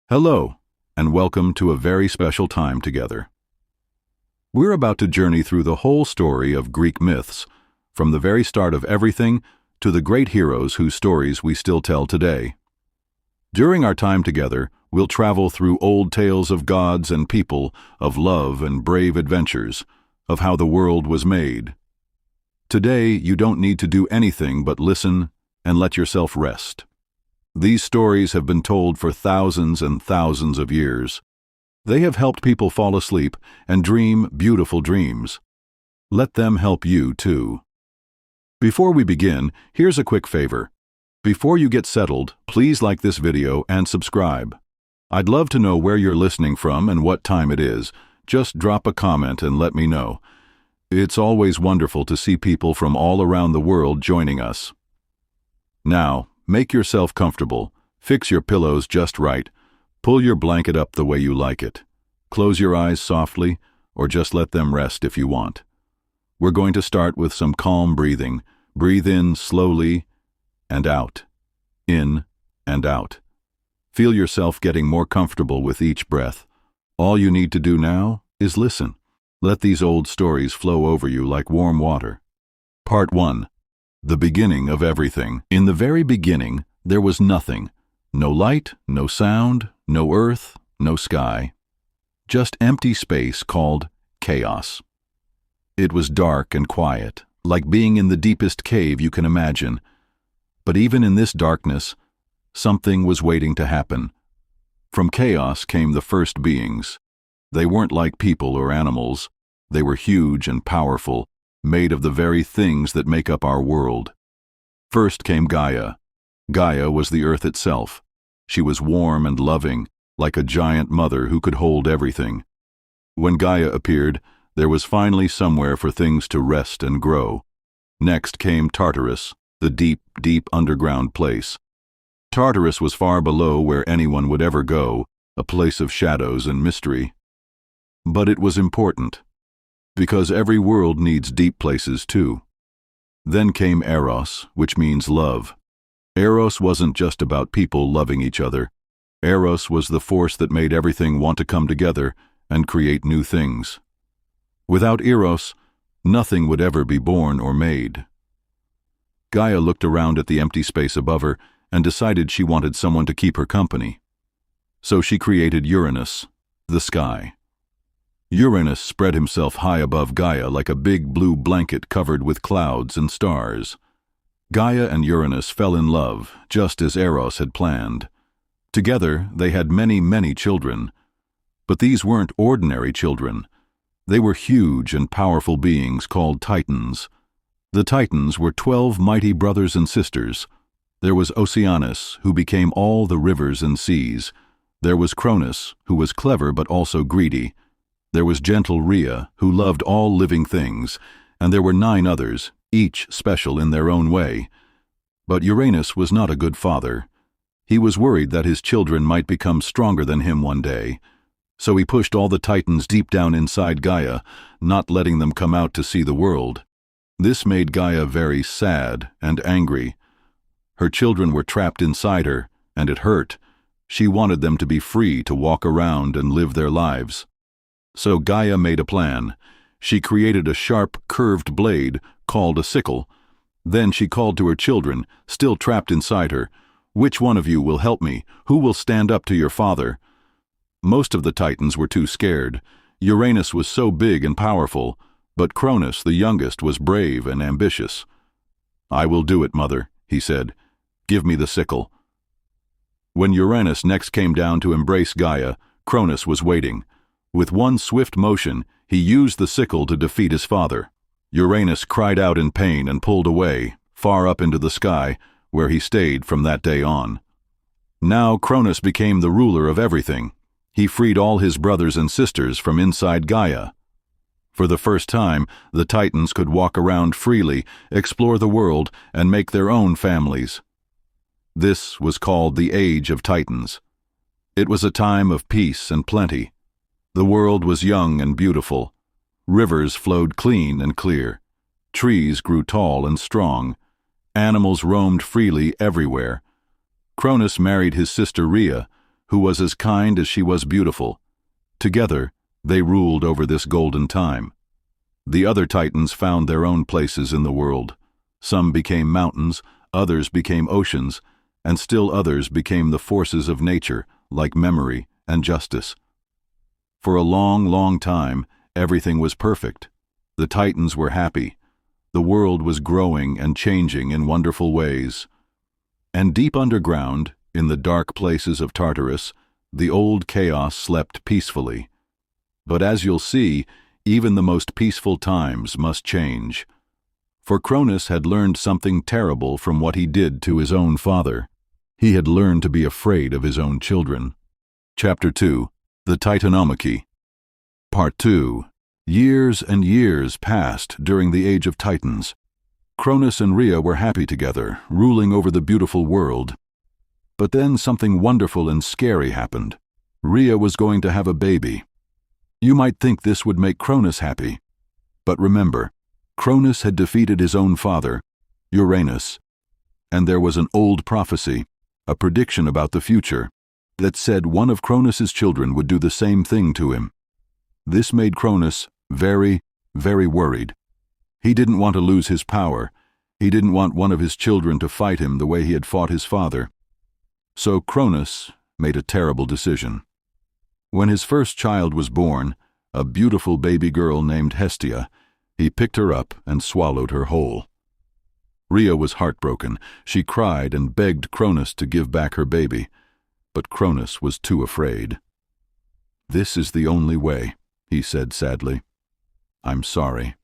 Hello, and welcome to a very special time together. We're about to journey through the whole story of Greek myths, from the very start of everything to the great heroes whose stories we still tell today. During our time together, we'll travel through old tales of gods and people, of love and brave adventures, of how the world was made. Today, you don't need to do anything but listen and let yourself rest. These stories have been told for thousands and thousands of years. They have helped people fall asleep and dream beautiful dreams. Let them help you too. Before we begin, here's a quick favor. Before you get settled, please like this video and subscribe. I'd love to know where you're listening from and what time it is. Just drop a comment and let me know. It's always wonderful to see people from all around the world joining us. Now, make yourself comfortable, fix your pillows just right, pull your blanket up the way you like it. Close your eyes softly, or just let them rest if you want. We're going to start with some calm breathing. Breathe in slowly and out. In and out. Feel yourself getting more comfortable with each breath. All you need to do now is listen. Let these old stories flow over you like warm water. Part 1. The beginning of everything. In the very beginning, there was nothing. No light, no sound, no earth, no sky. Just empty space called chaos. It was dark and quiet, like being in the deepest cave you can imagine. But even in this darkness, something was waiting to happen. From chaos came the first beings. They weren't like people or animals. They were huge and powerful, made of the very things that make up our world. First came Gaia. Gaia was the earth itself. She was warm and loving, like a giant mother who could hold everything. When Gaia appeared, there was finally somewhere for things to rest and grow. Next came Tartarus, the deep, deep underground place. Tartarus was far below where anyone would ever go, a place of shadows and mystery. But it was important, because every world needs deep places too. Then came Eros, which means love. Eros wasn't just about people loving each other. Eros was the force that made everything want to come together and create new things. Without Eros, nothing would ever be born or made. Gaia looked around at the empty space above her and decided she wanted someone to keep her company. So she created Uranus, the sky. Uranus spread himself high above Gaia like a big blue blanket covered with clouds and stars. Gaia and Uranus fell in love, just as Eros had planned. Together, they had many, many children. But these weren't ordinary children. They were huge and powerful beings called Titans. The Titans were 12 mighty brothers and sisters. There was Oceanus, who became all the rivers and seas. There was Cronus, who was clever but also greedy. There was gentle Rhea, who loved all living things, and there were 9 others, each special in their own way. But Uranus was not a good father. He was worried that his children might become stronger than him one day. So he pushed all the Titans deep down inside Gaia, not letting them come out to see the world. This made Gaia very sad and angry. Her children were trapped inside her, and it hurt. She wanted them to be free to walk around and live their lives. So Gaia made a plan. She created a sharp, curved blade, called a sickle. Then she called to her children, still trapped inside her, "Which one of you will help me? Who will stand up to your father?" Most of the Titans were too scared. Uranus was so big and powerful, but Cronus, the youngest, was brave and ambitious. "I will do it, mother," he said. "Give me the sickle." When Uranus next came down to embrace Gaia, Cronus was waiting. With one swift motion, he used the sickle to defeat his father. Uranus cried out in pain and pulled away, far up into the sky, where he stayed from that day on. Now Cronus became the ruler of everything. He freed all his brothers and sisters from inside Gaia. For the first time, the Titans could walk around freely, explore the world, and make their own families. This was called the Age of Titans. It was a time of peace and plenty. The world was young and beautiful. Rivers flowed clean and clear. Trees grew tall and strong. Animals roamed freely everywhere. Cronus married his sister Rhea. who was as kind as she was beautiful. Together, they ruled over this golden time. The other Titans found their own places in the world. Some became mountains, others became oceans, and still others became the forces of nature, like memory and justice. For a long, long time, everything was perfect. The Titans were happy. The world was growing and changing in wonderful ways. And deep underground, in the dark places of Tartarus, the old chaos slept peacefully. But as you'll see, even the most peaceful times must change. For Cronus had learned something terrible from what he did to his own father. He had learned to be afraid of his own children. Chapter 2. The Titanomachy. Part 2. Years and years passed during the Age of Titans. Cronus and Rhea were happy together, ruling over the beautiful world. But then something wonderful and scary happened. Rhea was going to have a baby. You might think this would make Cronus happy. But remember, Cronus had defeated his own father, Uranus, and there was an old prophecy, a prediction about the future, that said one of Cronus's children would do the same thing to him. This made Cronus very, very worried. He didn't want to lose his power. He didn't want one of his children to fight him the way he had fought his father. So Cronus made a terrible decision. When his first child was born, a beautiful baby girl named Hestia, he picked her up and swallowed her whole. Rhea was heartbroken. She cried and begged Cronus to give back her baby, but Cronus was too afraid. "This is the only way," he said sadly. "I'm sorry,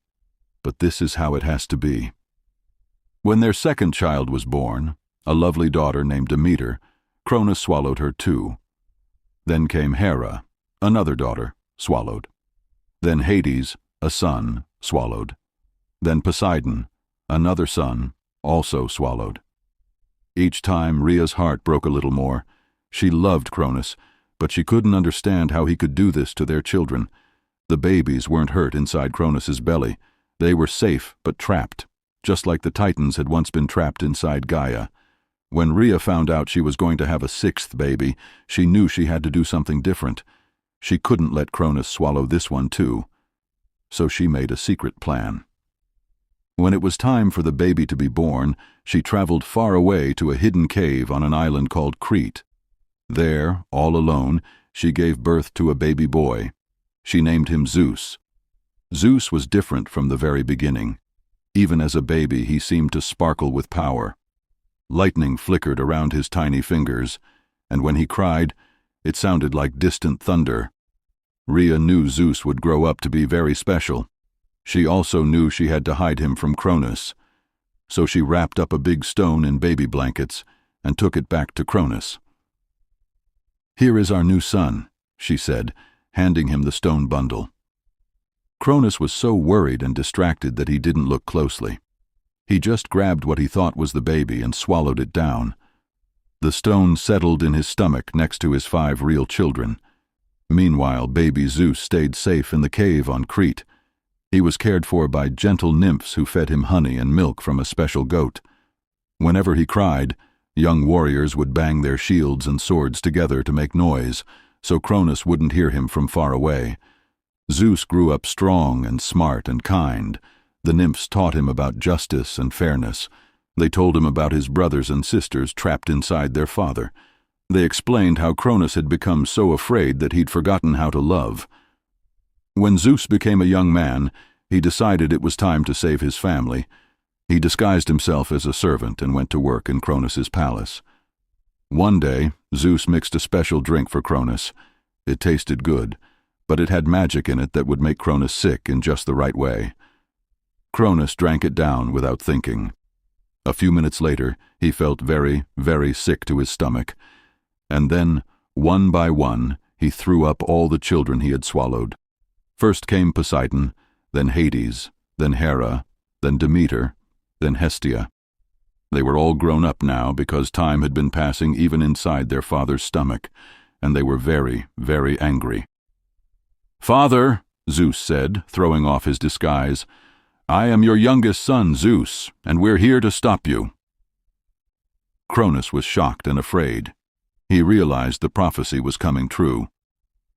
but this is how it has to be." When their second child was born, a lovely daughter named Demeter, Cronus swallowed her too. Then came Hera, another daughter, swallowed. Then Hades, a son, swallowed. Then Poseidon, another son, also swallowed. Each time Rhea's heart broke a little more. She loved Cronus, but she couldn't understand how he could do this to their children. The babies weren't hurt inside Cronus's belly. They were safe but trapped, just like the Titans had once been trapped inside Gaia. When Rhea found out she was going to have a sixth baby, she knew she had to do something different. She couldn't let Cronus swallow this one too. So she made a secret plan. When it was time for the baby to be born, she traveled far away to a hidden cave on an island called Crete. There, all alone, she gave birth to a baby boy. She named him Zeus. Zeus was different from the very beginning. Even as a baby, he seemed to sparkle with power. Lightning flickered around his tiny fingers, and when he cried, it sounded like distant thunder. Rhea knew Zeus would grow up to be very special. She also knew she had to hide him from Cronus. So she wrapped up a big stone in baby blankets and took it back to Cronus. "Here is our new son," she said, handing him the stone bundle. Cronus was so worried and distracted that he didn't look closely. He just grabbed what he thought was the baby and swallowed it down. The stone settled in his stomach next to his 5 real children. Meanwhile, baby Zeus stayed safe in the cave on Crete. He was cared for by gentle nymphs who fed him honey and milk from a special goat. Whenever he cried, young warriors would bang their shields and swords together to make noise, so Cronus wouldn't hear him from far away. Zeus grew up strong and smart and kind. The nymphs taught him about justice and fairness. They told him about his brothers and sisters trapped inside their father. They explained how Cronus had become so afraid that he'd forgotten how to love. When Zeus became a young man, he decided it was time to save his family. He disguised himself as a servant and went to work in Cronus's palace. One day, Zeus mixed a special drink for Cronus. It tasted good, but it had magic in it that would make Cronus sick in just the right way. Cronus drank it down without thinking. A few minutes later, he felt very, very sick to his stomach. And then, one by one, he threw up all the children he had swallowed. First came Poseidon, then Hades, then Hera, then Demeter, then Hestia. They were all grown up now because time had been passing even inside their father's stomach, and they were very, very angry. "Father," Zeus said, throwing off his disguise, "I am your youngest son, Zeus, and we're here to stop you." Cronus was shocked and afraid. He realized the prophecy was coming true.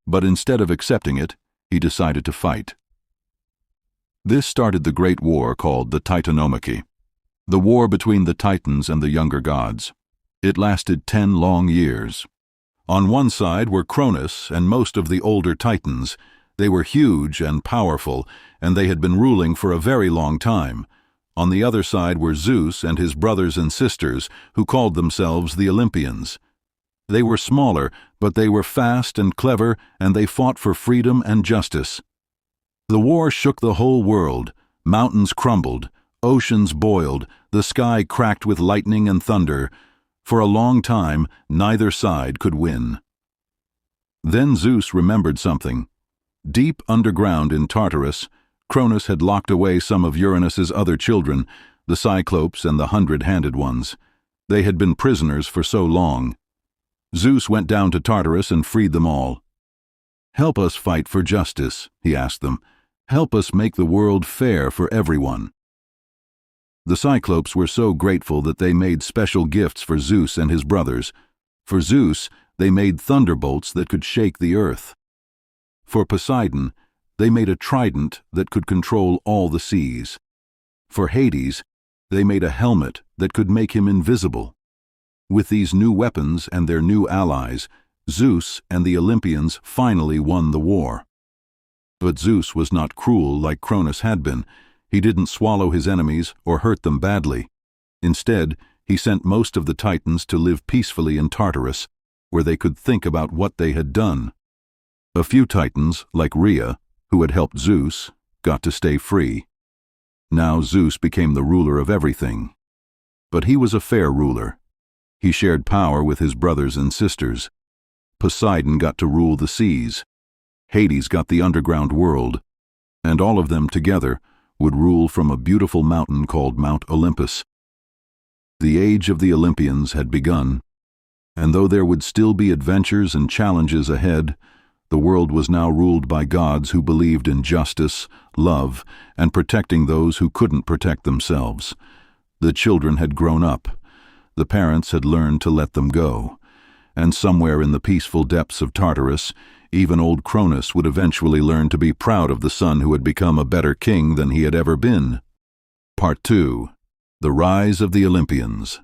But instead of accepting it, he decided to fight. This started the great war called the Titanomachy, the war between the Titans and the younger gods. It lasted 10 long years. On one side were Cronus and most of the older Titans. They were huge and powerful, and they had been ruling for a very long time. On the other side were Zeus and his brothers and sisters, who called themselves the Olympians. They were smaller, but they were fast and clever, and they fought for freedom and justice. The war shook the whole world. Mountains crumbled, oceans boiled, the sky cracked with lightning and thunder. For a long time, neither side could win. Then Zeus remembered something. Deep underground in Tartarus, Cronus had locked away some of Uranus's other children, the Cyclopes and the 100-handed ones. They had been prisoners for so long. Zeus went down to Tartarus and freed them all. "Help us fight for justice," he asked them. "Help us make the world fair for everyone." The Cyclopes were so grateful that they made special gifts for Zeus and his brothers. For Zeus, they made thunderbolts that could shake the earth. For Poseidon, they made a trident that could control all the seas. For Hades, they made a helmet that could make him invisible. With these new weapons and their new allies, Zeus and the Olympians finally won the war. But Zeus was not cruel like Cronus had been. He didn't swallow his enemies or hurt them badly. Instead, he sent most of the Titans to live peacefully in Tartarus, where they could think about what they had done. A few Titans, like Rhea, who had helped Zeus, got to stay free. Now Zeus became the ruler of everything. But he was a fair ruler. He shared power with his brothers and sisters. Poseidon got to rule the seas. Hades got the underground world. And all of them together would rule from a beautiful mountain called Mount Olympus. The age of the Olympians had begun, and though there would still be adventures and challenges ahead, the world was now ruled by gods who believed in justice, love, and protecting those who couldn't protect themselves. The children had grown up. The parents had learned to let them go. And somewhere in the peaceful depths of Tartarus, even old Cronus would eventually learn to be proud of the son who had become a better king than he had ever been. Part 2. The Rise of the Olympians.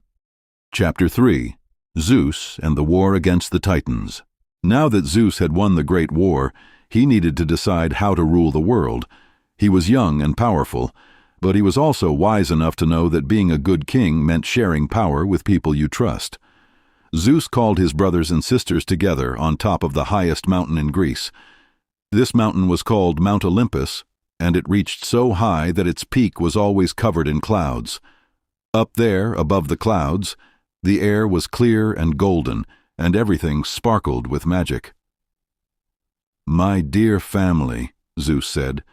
Chapter 3. Zeus and the War Against the Titans. Now that Zeus had won the great war, he needed to decide how to rule the world. He was young and powerful, but he was also wise enough to know that being a good king meant sharing power with people you trust. Zeus called his brothers and sisters together on top of the highest mountain in Greece. This mountain was called Mount Olympus, and it reached so high that its peak was always covered in clouds. Up there, above the clouds, the air was clear and golden, and everything sparkled with magic. "My dear family," Zeus said,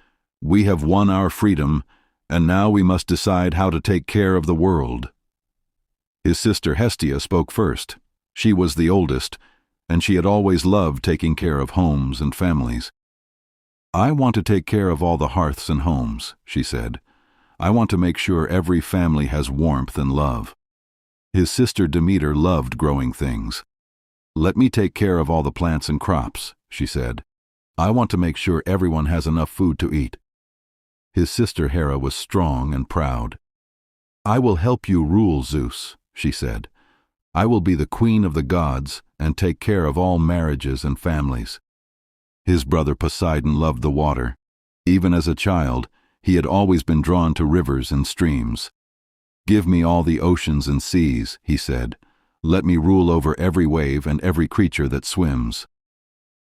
"we have won our freedom, and now we must decide how to take care of the world." His sister Hestia spoke first. She was the oldest, and she had always loved taking care of homes and families. "I want to take care of all the hearths and homes," she said. "I want to make sure every family has warmth and love." His sister Demeter loved growing things. "Let me take care of all the plants and crops," she said. "I want to make sure everyone has enough food to eat." His sister Hera was strong and proud. "I will help you rule, Zeus," she said. "I will be the queen of the gods and take care of all marriages and families." His brother Poseidon loved the water. Even as a child, he had always been drawn to rivers and streams. "Give me all the oceans and seas," he said. "Let me rule over every wave and every creature that swims."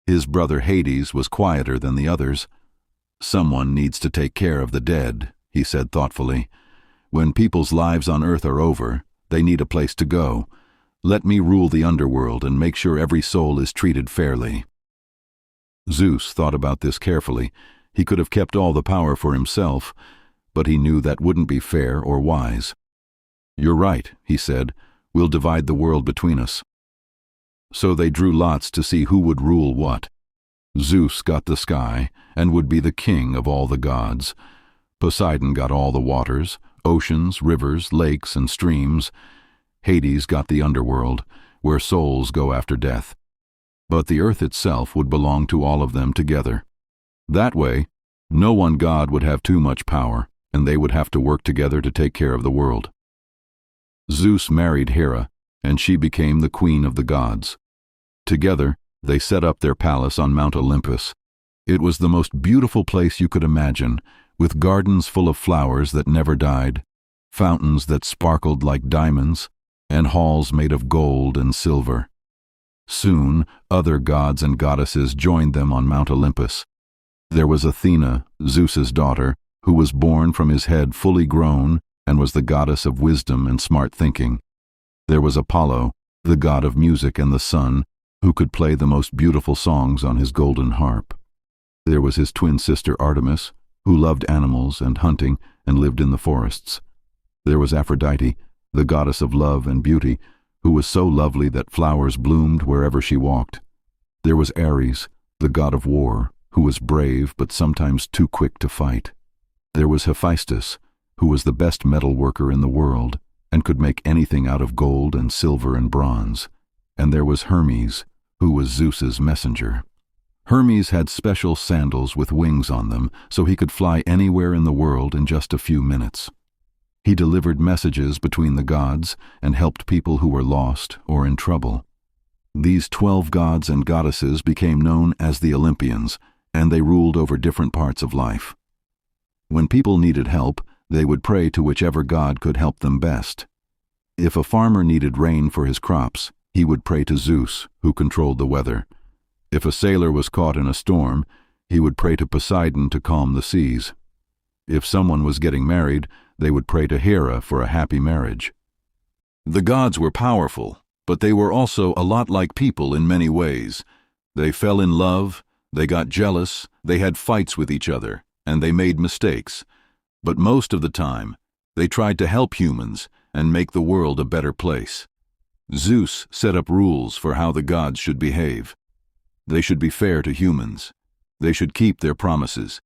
His brother Hades was quieter than the others. "Someone needs to take care of the dead," he said thoughtfully. "When people's lives on earth are over, they need a place to go. Let me rule the underworld and make sure every soul is treated fairly." Zeus thought about this carefully. He could have kept all the power for himself, but he knew that wouldn't be fair or wise. "You're right," he said. "We'll divide the world between us." So they drew lots to see who would rule what. Zeus got the sky and would be the king of all the gods. Poseidon got all the waters, oceans, rivers, lakes, and streams. Hades got the underworld, where souls go after death. But the earth itself would belong to all of them together. That way, no one god would have too much power, and they would have to work together to take care of the world. Zeus married Hera, and she became the queen of the gods. Together, they set up their palace on Mount Olympus. It was the most beautiful place you could imagine, with gardens full of flowers that never died, fountains that sparkled like diamonds, and halls made of gold and silver. Soon, other gods and goddesses joined them on Mount Olympus. There was Athena, Zeus's daughter, who was born from his head fully grown and was the goddess of wisdom and smart thinking. There was Apollo, the god of music and the sun, who could play the most beautiful songs on his golden harp. There was his twin sister Artemis, who loved animals and hunting and lived in the forests. There was Aphrodite, the goddess of love and beauty, who was so lovely that flowers bloomed wherever she walked. There was Ares, the god of war, who was brave but sometimes too quick to fight. There was Hephaestus, who was the best metal worker in the world and could make anything out of gold and silver and bronze. And there was Hermes, who was Zeus's messenger. Hermes had special sandals with wings on them so he could fly anywhere in the world in just a few minutes. He delivered messages between the gods and helped people who were lost or in trouble. These 12 gods and goddesses became known as the Olympians, and they ruled over different parts of life. When people needed help, they would pray to whichever god could help them best. If a farmer needed rain for his crops, he would pray to Zeus, who controlled the weather. If a sailor was caught in a storm, he would pray to Poseidon to calm the seas. If someone was getting married, they would pray to Hera for a happy marriage. The gods were powerful, but they were also a lot like people in many ways. They fell in love, they got jealous, they had fights with each other, and they made mistakes. But most of the time, they tried to help humans and make the world a better place. Zeus set up rules for how the gods should behave. They should be fair to humans. They should keep their promises.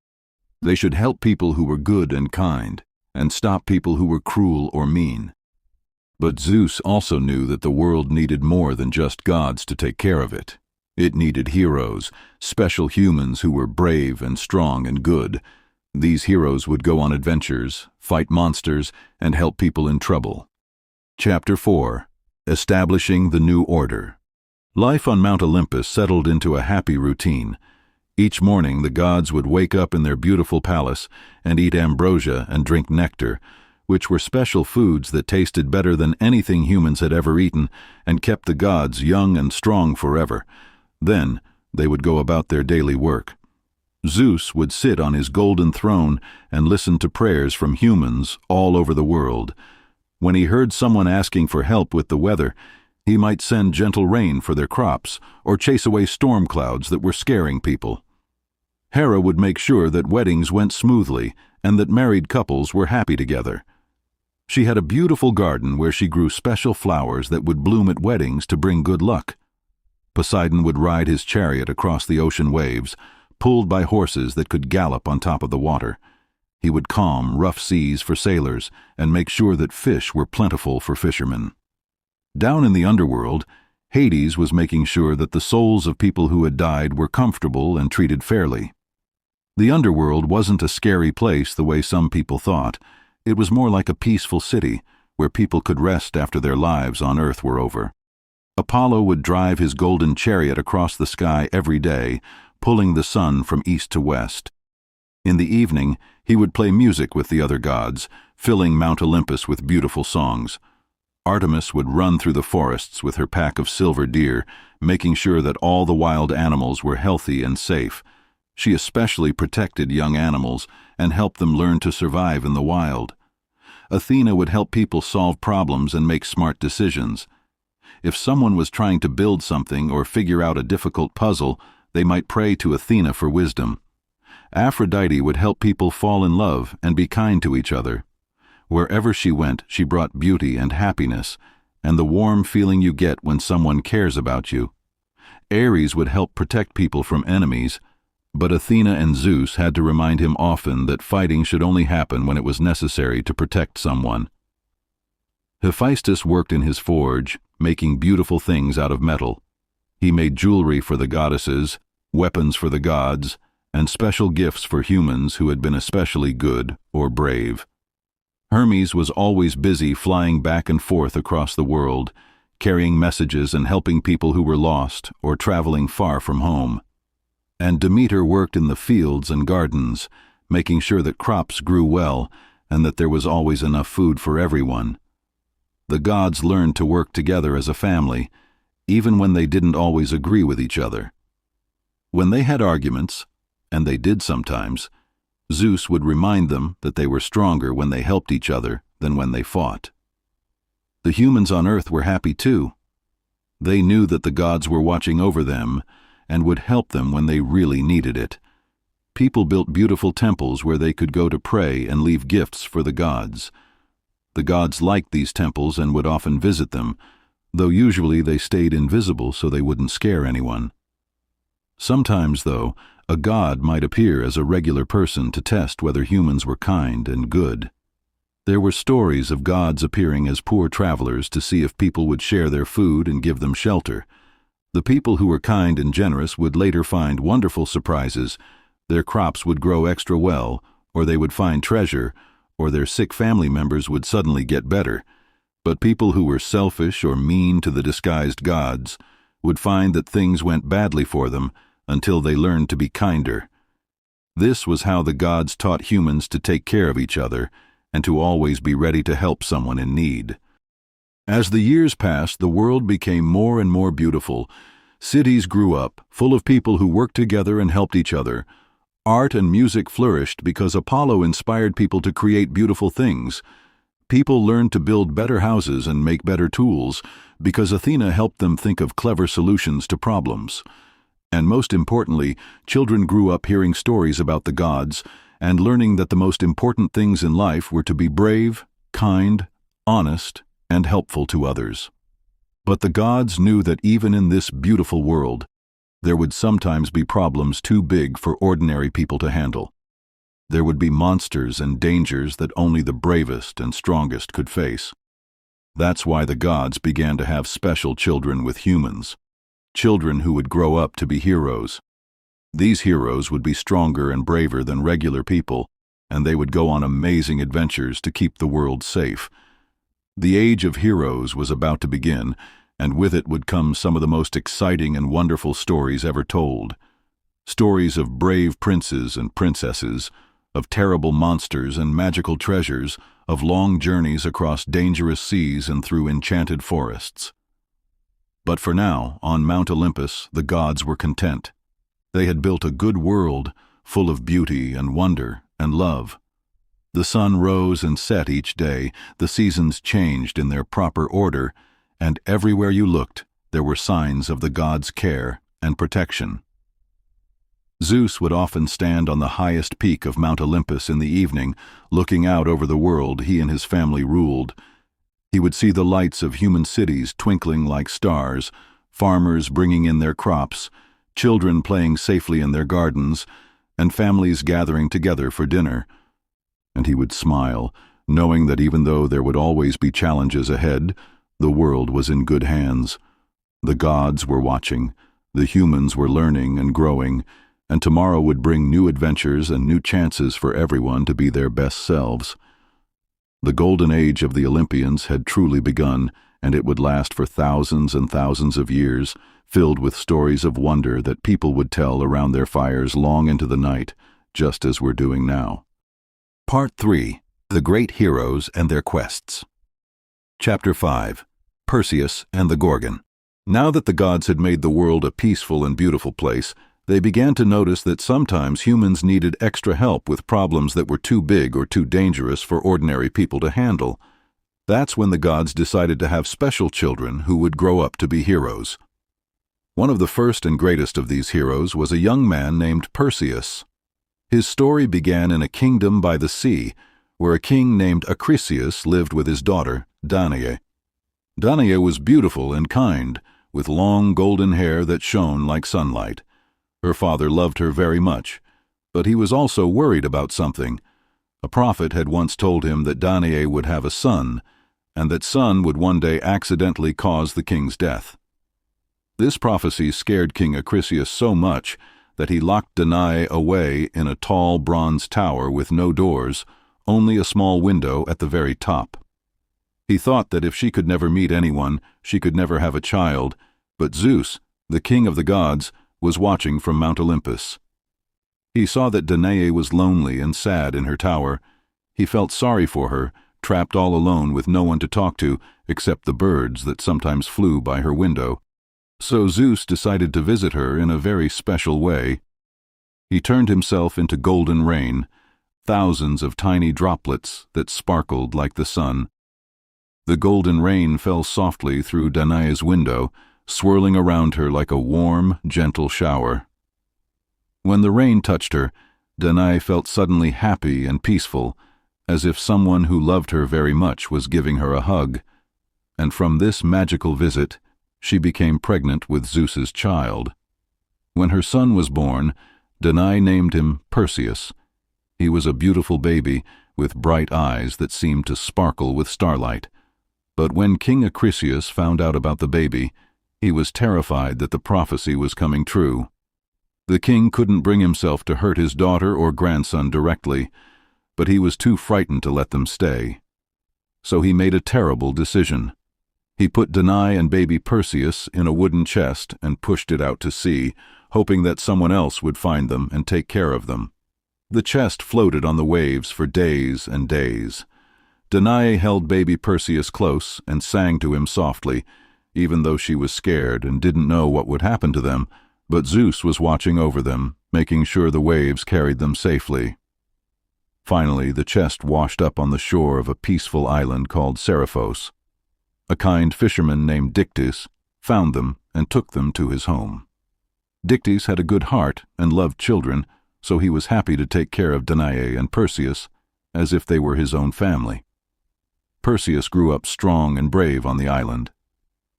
They should help people who were good and kind, and stop people who were cruel or mean. But Zeus also knew that the world needed more than just gods to take care of it. It needed heroes, special humans who were brave and strong and good. These heroes would go on adventures, fight monsters, and help people in trouble. Chapter 4. Establishing the New Order. Life on Mount Olympus settled into a happy routine. Each morning the gods would wake up in their beautiful palace and eat ambrosia and drink nectar, which were special foods that tasted better than anything humans had ever eaten and kept the gods young and strong forever. Then they would go about their daily work. Zeus would sit on his golden throne and listen to prayers from humans all over the world. When he heard someone asking for help with the weather, he might send gentle rain for their crops or chase away storm clouds that were scaring people. Hera would make sure that weddings went smoothly and that married couples were happy together. She had a beautiful garden where she grew special flowers that would bloom at weddings to bring good luck. Poseidon would ride his chariot across the ocean waves, pulled by horses that could gallop on top of the water. He would calm rough seas for sailors and make sure that fish were plentiful for fishermen. Down in the underworld, Hades was making sure that the souls of people who had died were comfortable and treated fairly. The underworld wasn't a scary place the way some people thought. It was more like a peaceful city where people could rest after their lives on earth were over. Apollo would drive his golden chariot across the sky every day, pulling the sun from east to west. In the evening, he would play music with the other gods, filling Mount Olympus with beautiful songs. Artemis would run through the forests with her pack of silver deer, making sure that all the wild animals were healthy and safe. She especially protected young animals and helped them learn to survive in the wild. Athena would help people solve problems and make smart decisions. If someone was trying to build something or figure out a difficult puzzle, they might pray to Athena for wisdom. Aphrodite would help people fall in love and be kind to each other. Wherever she went, she brought beauty and happiness, and the warm feeling you get when someone cares about you. Ares would help protect people from enemies, but Athena and Zeus had to remind him often that fighting should only happen when it was necessary to protect someone. Hephaestus worked in his forge, making beautiful things out of metal. He made jewelry for the goddesses, weapons for the gods, and special gifts for humans who had been especially good or brave. Hermes was always busy flying back and forth across the world, carrying messages and helping people who were lost or traveling far from home. And Demeter worked in the fields and gardens, making sure that crops grew well and that there was always enough food for everyone. The gods learned to work together as a family, even when they didn't always agree with each other. When they had arguments, and they did sometimes, Zeus would remind them that they were stronger when they helped each other than when they fought. The humans on Earth were happy too. They knew that the gods were watching over them and would help them when they really needed it. People built beautiful temples where they could go to pray and leave gifts for the gods. The gods liked these temples and would often visit them, though usually they stayed invisible so they wouldn't scare anyone. Sometimes, though, a god might appear as a regular person to test whether humans were kind and good. There were stories of gods appearing as poor travelers to see if people would share their food and give them shelter. The people who were kind and generous would later find wonderful surprises. Their crops would grow extra well, or they would find treasure, or their sick family members would suddenly get better. But people who were selfish or mean to the disguised gods would find that things went badly for them until they learned to be kinder. This was how the gods taught humans to take care of each other and to always be ready to help someone in need. As the years passed, the world became more and more beautiful. Cities grew up, full of people who worked together and helped each other. Art and music flourished because Apollo inspired people to create beautiful things. People learned to build better houses and make better tools because Athena helped them think of clever solutions to problems. And most importantly, children grew up hearing stories about the gods and learning that the most important things in life were to be brave, kind, honest, and helpful to others. But the gods knew that even in this beautiful world, there would sometimes be problems too big for ordinary people to handle. There would be monsters and dangers that only the bravest and strongest could face. That's why the gods began to have special children with humans, children who would grow up to be heroes. These heroes would be stronger and braver than regular people, and they would go on amazing adventures to keep the world safe. The age of heroes was about to begin, and with it would come some of the most exciting and wonderful stories ever told. Stories of brave princes and princesses, of terrible monsters and magical treasures, of long journeys across dangerous seas and through enchanted forests. But for now, on Mount Olympus, the gods were content. They had built a good world, full of beauty and wonder and love. The sun rose and set each day, the seasons changed in their proper order, and everywhere you looked, there were signs of the gods' care and protection. Zeus would often stand on the highest peak of Mount Olympus in the evening, looking out over the world he and his family ruled. He would see the lights of human cities twinkling like stars, farmers bringing in their crops, children playing safely in their gardens, and families gathering together for dinner. And he would smile, knowing that even though there would always be challenges ahead, the world was in good hands. The gods were watching, the humans were learning and growing, and tomorrow would bring new adventures and new chances for everyone to be their best selves. The golden age of the Olympians had truly begun, and it would last for thousands and thousands of years, filled with stories of wonder that people would tell around their fires long into the night, just as we're doing now. Part 3. The Great Heroes and Their Quests. Chapter 5. Perseus and the Gorgon. Now that the gods had made the world a peaceful and beautiful place, they began to notice that sometimes humans needed extra help with problems that were too big or too dangerous for ordinary people to handle. That's when the gods decided to have special children who would grow up to be heroes. One of the first and greatest of these heroes was a young man named Perseus. His story began in a kingdom by the sea, where a king named Acrisius lived with his daughter, Danae. Danae was beautiful and kind, with long golden hair that shone like sunlight. Her father loved her very much, but he was also worried about something. A prophet had once told him that Danae would have a son, and that son would one day accidentally cause the king's death. This prophecy scared King Acrisius so much that he locked Danae away in a tall bronze tower with no doors, only a small window at the very top. He thought that if she could never meet anyone, she could never have a child, but Zeus, the king of the gods, was watching from Mount Olympus. He saw that Danae was lonely and sad in her tower. He felt sorry for her, trapped all alone with no one to talk to except the birds that sometimes flew by her window. So Zeus decided to visit her in a very special way. He turned himself into golden rain, thousands of tiny droplets that sparkled like the sun. The golden rain fell softly through Danae's window, swirling around her like a warm, gentle shower. When the rain touched her, Danae felt suddenly happy and peaceful, as if someone who loved her very much was giving her a hug. And from this magical visit, she became pregnant with Zeus's child. When her son was born, Danae named him Perseus. He was a beautiful baby with bright eyes that seemed to sparkle with starlight. But when King Acrisius found out about the baby, he was terrified that the prophecy was coming true. The king couldn't bring himself to hurt his daughter or grandson directly, but he was too frightened to let them stay. So he made a terrible decision. He put Danae and baby Perseus in a wooden chest and pushed it out to sea, hoping that someone else would find them and take care of them. The chest floated on the waves for days and days. Danae held baby Perseus close and sang to him softly, even though she was scared and didn't know what would happen to them, but Zeus was watching over them, making sure the waves carried them safely. Finally, the chest washed up on the shore of a peaceful island called Seriphos. A kind fisherman named Dictys found them and took them to his home. Dictys had a good heart and loved children, so he was happy to take care of Danae and Perseus as if they were his own family. Perseus grew up strong and brave on the island.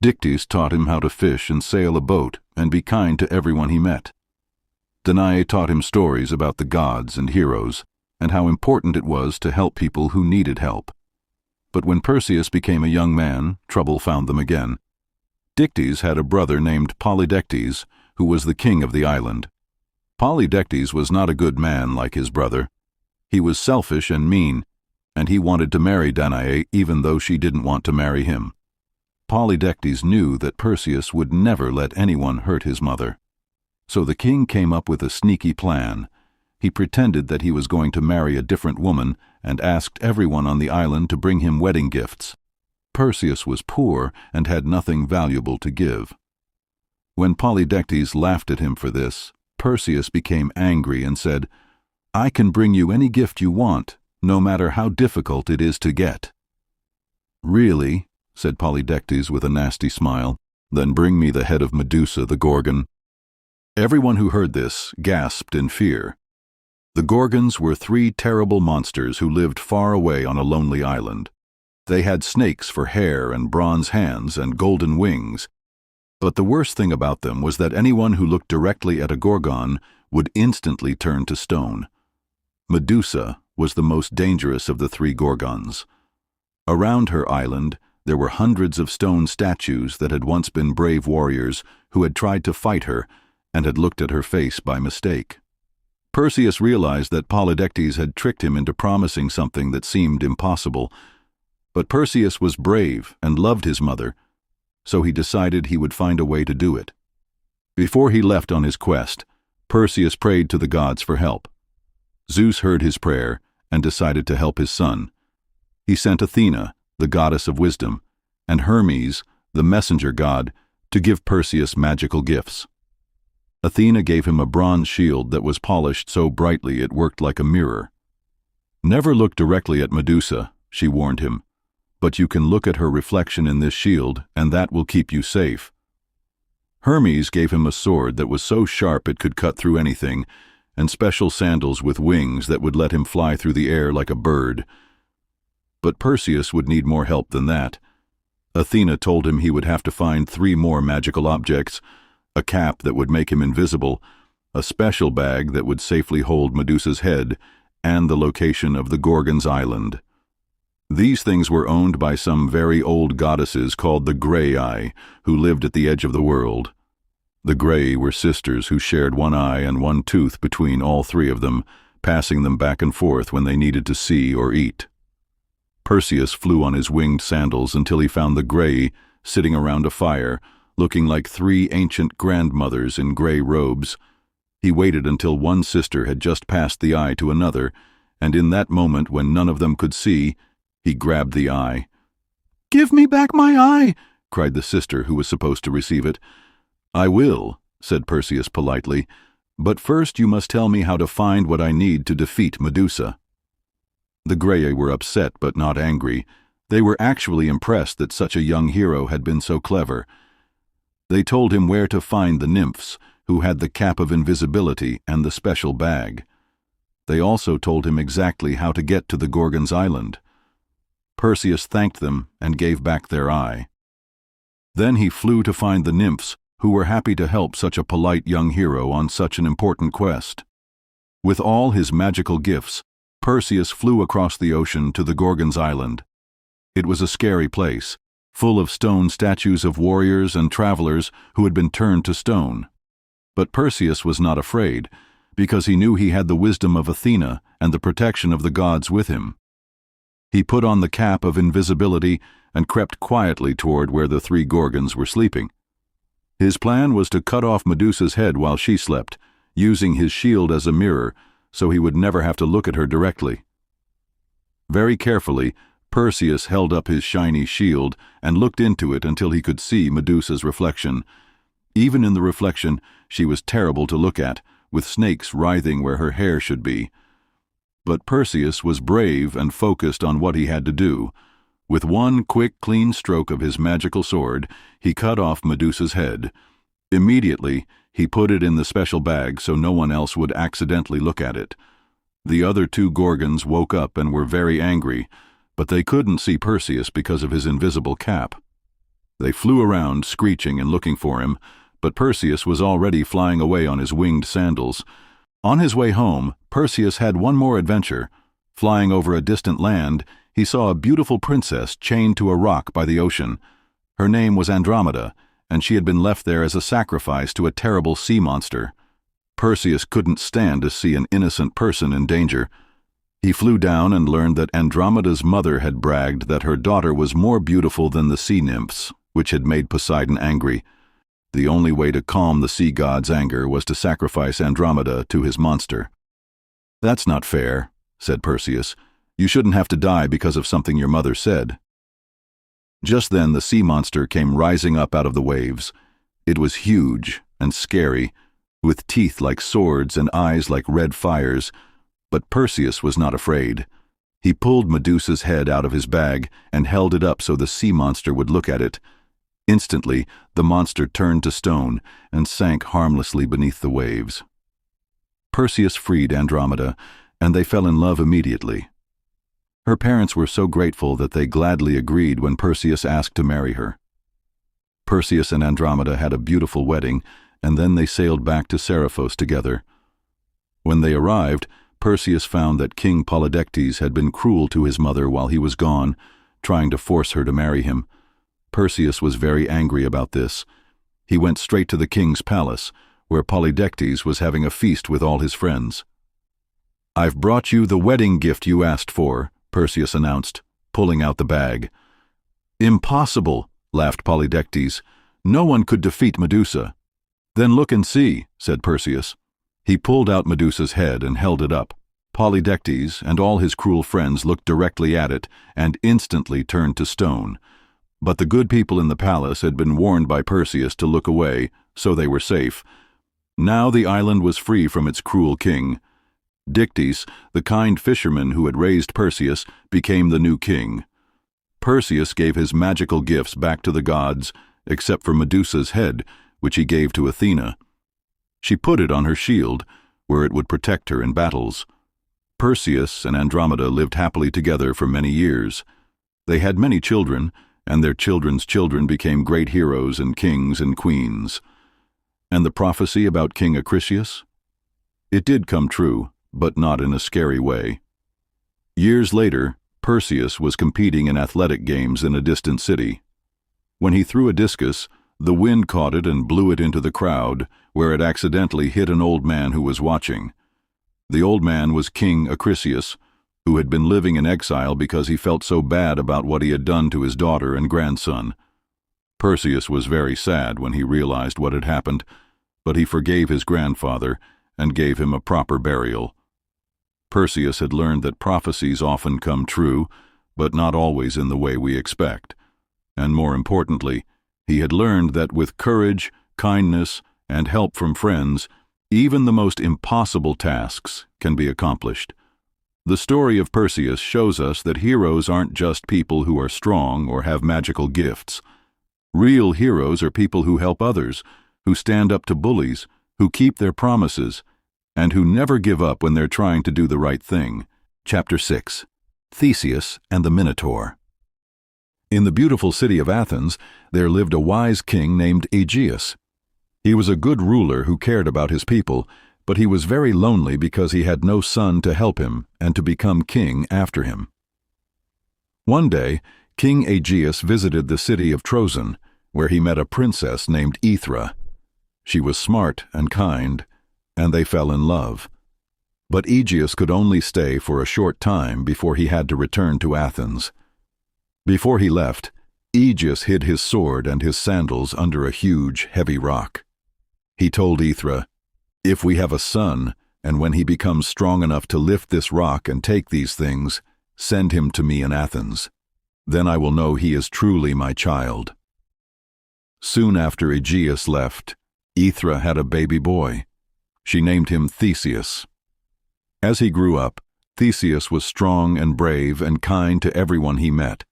Dictys taught him how to fish and sail a boat and be kind to everyone he met. Danae taught him stories about the gods and heroes and how important it was to help people who needed help. But when Perseus became a young man, trouble found them again. Dictys had a brother named Polydectes, who was the king of the island. Polydectes was not a good man like his brother. He was selfish and mean, and he wanted to marry Danae even though she didn't want to marry him. Polydectes knew that Perseus would never let anyone hurt his mother. So the king came up with a sneaky plan. He pretended that he was going to marry a different woman and asked everyone on the island to bring him wedding gifts. Perseus was poor and had nothing valuable to give. When Polydectes laughed at him for this, Perseus became angry and said, "I can bring you any gift you want, no matter how difficult it is to get." "Really?" said Polydectes with a nasty smile. "Then bring me the head of Medusa the Gorgon." Everyone who heard this gasped in fear. The Gorgons were 3 terrible monsters who lived far away on a lonely island. They had snakes for hair and bronze hands and golden wings. But the worst thing about them was that anyone who looked directly at a Gorgon would instantly turn to stone. Medusa was the most dangerous of the 3 Gorgons. Around her island, there were hundreds of stone statues that had once been brave warriors who had tried to fight her and had looked at her face by mistake. Perseus realized that Polydectes had tricked him into promising something that seemed impossible. But Perseus was brave and loved his mother, so he decided he would find a way to do it. Before he left on his quest, Perseus prayed to the gods for help. Zeus heard his prayer and decided to help his son. He sent Athena, the goddess of wisdom, and Hermes, the messenger god, to give Perseus magical gifts. Athena gave him a bronze shield that was polished so brightly it worked like a mirror. "Never look directly at Medusa," she warned him, "but you can look at her reflection in this shield, and that will keep you safe." Hermes gave him a sword that was so sharp it could cut through anything, and special sandals with wings that would let him fly through the air like a bird. But Perseus would need more help than that. Athena told him he would have to find 3 more magical objects: a cap that would make him invisible, a special bag that would safely hold Medusa's head, and the location of the Gorgon's island. These things were owned by some very old goddesses called the Grey, who lived at the edge of the world. The Grey were sisters who shared one eye and one tooth between all three of them, passing them back and forth when they needed to see or eat. Perseus flew on his winged sandals until he found the Grey sitting around a fire, looking like three ancient grandmothers in gray robes. He waited until one sister had just passed the eye to another, and in that moment when none of them could see, he grabbed the eye. "Give me back my eye!" cried the sister who was supposed to receive it. "I will," said Perseus politely, "but first you must tell me how to find what I need to defeat Medusa." The Grey were upset but not angry. They were actually impressed that such a young hero had been so clever. They told him where to find the nymphs, who had the cap of invisibility and the special bag. They also told him exactly how to get to the Gorgons' island. Perseus thanked them and gave back their eye. Then he flew to find the nymphs, who were happy to help such a polite young hero on such an important quest. With all his magical gifts, Perseus flew across the ocean to the Gorgons' island. It was a scary place, full of stone statues of warriors and travelers who had been turned to stone. But Perseus was not afraid, because he knew he had the wisdom of Athena and the protection of the gods with him. He put on the cap of invisibility and crept quietly toward where the three Gorgons were sleeping. His plan was to cut off Medusa's head while she slept, using his shield as a mirror, so he would never have to look at her directly. Very carefully, Perseus held up his shiny shield and looked into it until he could see Medusa's reflection. Even in the reflection, she was terrible to look at, with snakes writhing where her hair should be. But Perseus was brave and focused on what he had to do. With one quick, clean stroke of his magical sword, he cut off Medusa's head. Immediately, he put it in the special bag so no one else would accidentally look at it. The other two Gorgons woke up and were very angry, but they couldn't see Perseus because of his invisible cap. They flew around, screeching and looking for him, but Perseus was already flying away on his winged sandals. On his way home, Perseus had one more adventure. Flying over a distant land, he saw a beautiful princess chained to a rock by the ocean. Her name was Andromeda, and she had been left there as a sacrifice to a terrible sea monster. Perseus couldn't stand to see an innocent person in danger. He flew down and learned that Andromeda's mother had bragged that her daughter was more beautiful than the sea nymphs, which had made Poseidon angry. The only way to calm the sea god's anger was to sacrifice Andromeda to his monster. "That's not fair," said Perseus. "You shouldn't have to die because of something your mother said." Just then the sea monster came rising up out of the waves. It was huge and scary, with teeth like swords and eyes like red fires. But Perseus was not afraid. He pulled Medusa's head out of his bag and held it up so the sea monster would look at it. Instantly, the monster turned to stone and sank harmlessly beneath the waves. Perseus freed Andromeda, and they fell in love immediately. Her parents were so grateful that they gladly agreed when Perseus asked to marry her. Perseus and Andromeda had a beautiful wedding, and then they sailed back to Seriphos together. When they arrived, Perseus found that King Polydectes had been cruel to his mother while he was gone, trying to force her to marry him. Perseus was very angry about this. He went straight to the king's palace, where Polydectes was having a feast with all his friends. "I've brought you the wedding gift you asked for," Perseus announced, pulling out the bag. "Impossible," laughed Polydectes. "No one could defeat Medusa." "Then look and see," said Perseus. He pulled out Medusa's head and held it up. Polydectes and all his cruel friends looked directly at it and instantly turned to stone. But the good people in the palace had been warned by Perseus to look away, so they were safe. Now the island was free from its cruel king. Dictys, the kind fisherman who had raised Perseus, became the new king. Perseus gave his magical gifts back to the gods, except for Medusa's head, which he gave to Athena. She put it on her shield, where it would protect her in battles. Perseus and Andromeda lived happily together for many years. They had many children, and their children's children became great heroes and kings and queens. And the prophecy about King Acrisius? It did come true, but not in a scary way. Years later, Perseus was competing in athletic games in a distant city. When he threw a discus, the wind caught it and blew it into the crowd, where it accidentally hit an old man who was watching. The old man was King Acrisius, who had been living in exile because he felt so bad about what he had done to his daughter and grandson. Perseus was very sad when he realized what had happened, but he forgave his grandfather and gave him a proper burial. Perseus had learned that prophecies often come true, but not always in the way we expect. And more importantly, he had learned that with courage, kindness, and help from friends, even the most impossible tasks can be accomplished. The story of Perseus shows us that heroes aren't just people who are strong or have magical gifts. Real heroes are people who help others, who stand up to bullies, who keep their promises, and who never give up when they're trying to do the right thing. Chapter 6. Theseus and the Minotaur. In the beautiful city of Athens, there lived a wise king named Aegeus. He was a good ruler who cared about his people, but he was very lonely because he had no son to help him and to become king after him. One day, King Aegeus visited the city of Troezen, where he met a princess named Aethra. She was smart and kind, and they fell in love. But Aegeus could only stay for a short time before he had to return to Athens. Before he left, Aegeus hid his sword and his sandals under a huge, heavy rock. He told Aethra, "If we have a son, and when he becomes strong enough to lift this rock and take these things, send him to me in Athens. Then I will know he is truly my child." Soon after Aegeus left, Aethra had a baby boy. She named him Theseus. As he grew up, Theseus was strong and brave and kind to everyone he met.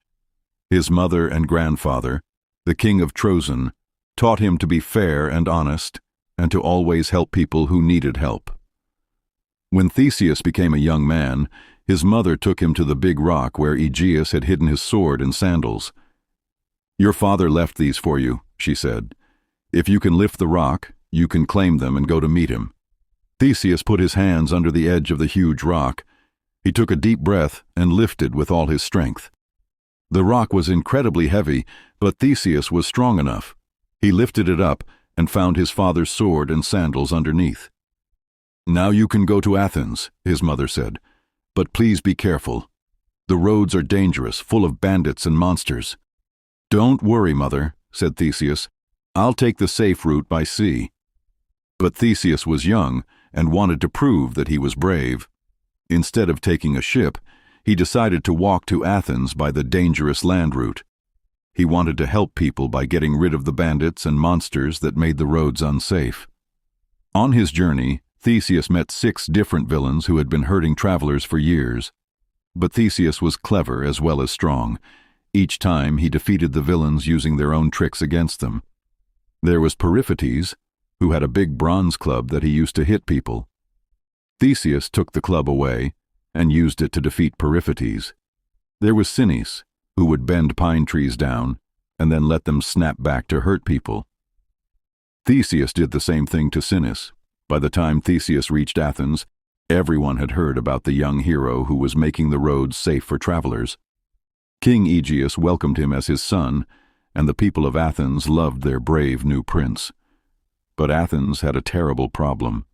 His mother and grandfather, the king of Troezen, taught him to be fair and honest, and to always help people who needed help. When Theseus became a young man, his mother took him to the big rock where Aegeus had hidden his sword and sandals. "Your father left these for you," she said. "If you can lift the rock, you can claim them and go to meet him." Theseus put his hands under the edge of the huge rock. He took a deep breath and lifted with all his strength. The rock was incredibly heavy, but Theseus was strong enough. He lifted it up and found his father's sword and sandals underneath. "Now you can go to Athens," his mother said, "but please be careful. The roads are dangerous, full of bandits and monsters." "Don't worry, mother," said Theseus. "I'll take the safe route by sea." But Theseus was young and wanted to prove that he was brave. Instead of taking a ship, he decided to walk to Athens by the dangerous land route. He wanted to help people by getting rid of the bandits and monsters that made the roads unsafe. On his journey, Theseus met 6 different villains who had been hurting travelers for years. But Theseus was clever as well as strong. Each time he defeated the villains using their own tricks against them. There was Periphetes, who had a big bronze club that he used to hit people. Theseus took the club away and used it to defeat Periphetes. There was Sinis, who would bend pine trees down and then let them snap back to hurt people. Theseus did the same thing to Sinis. By the time Theseus reached Athens, everyone had heard about the young hero who was making the roads safe for travelers. King Aegeus welcomed him as his son, and the people of Athens loved their brave new prince. But Athens had a terrible problem.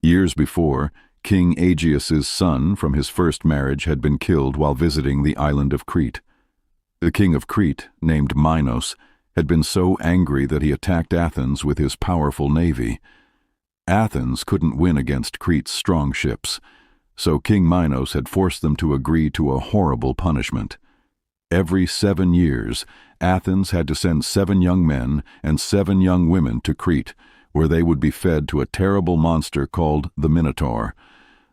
Years before, King Aegeus's son from his first marriage had been killed while visiting the island of Crete. The king of Crete, named Minos, had been so angry that he attacked Athens with his powerful navy. Athens couldn't win against Crete's strong ships, so King Minos had forced them to agree to a horrible punishment. Every 7 years, Athens had to send 7 young men and 7 young women to Crete, where they would be fed to a terrible monster called the Minotaur.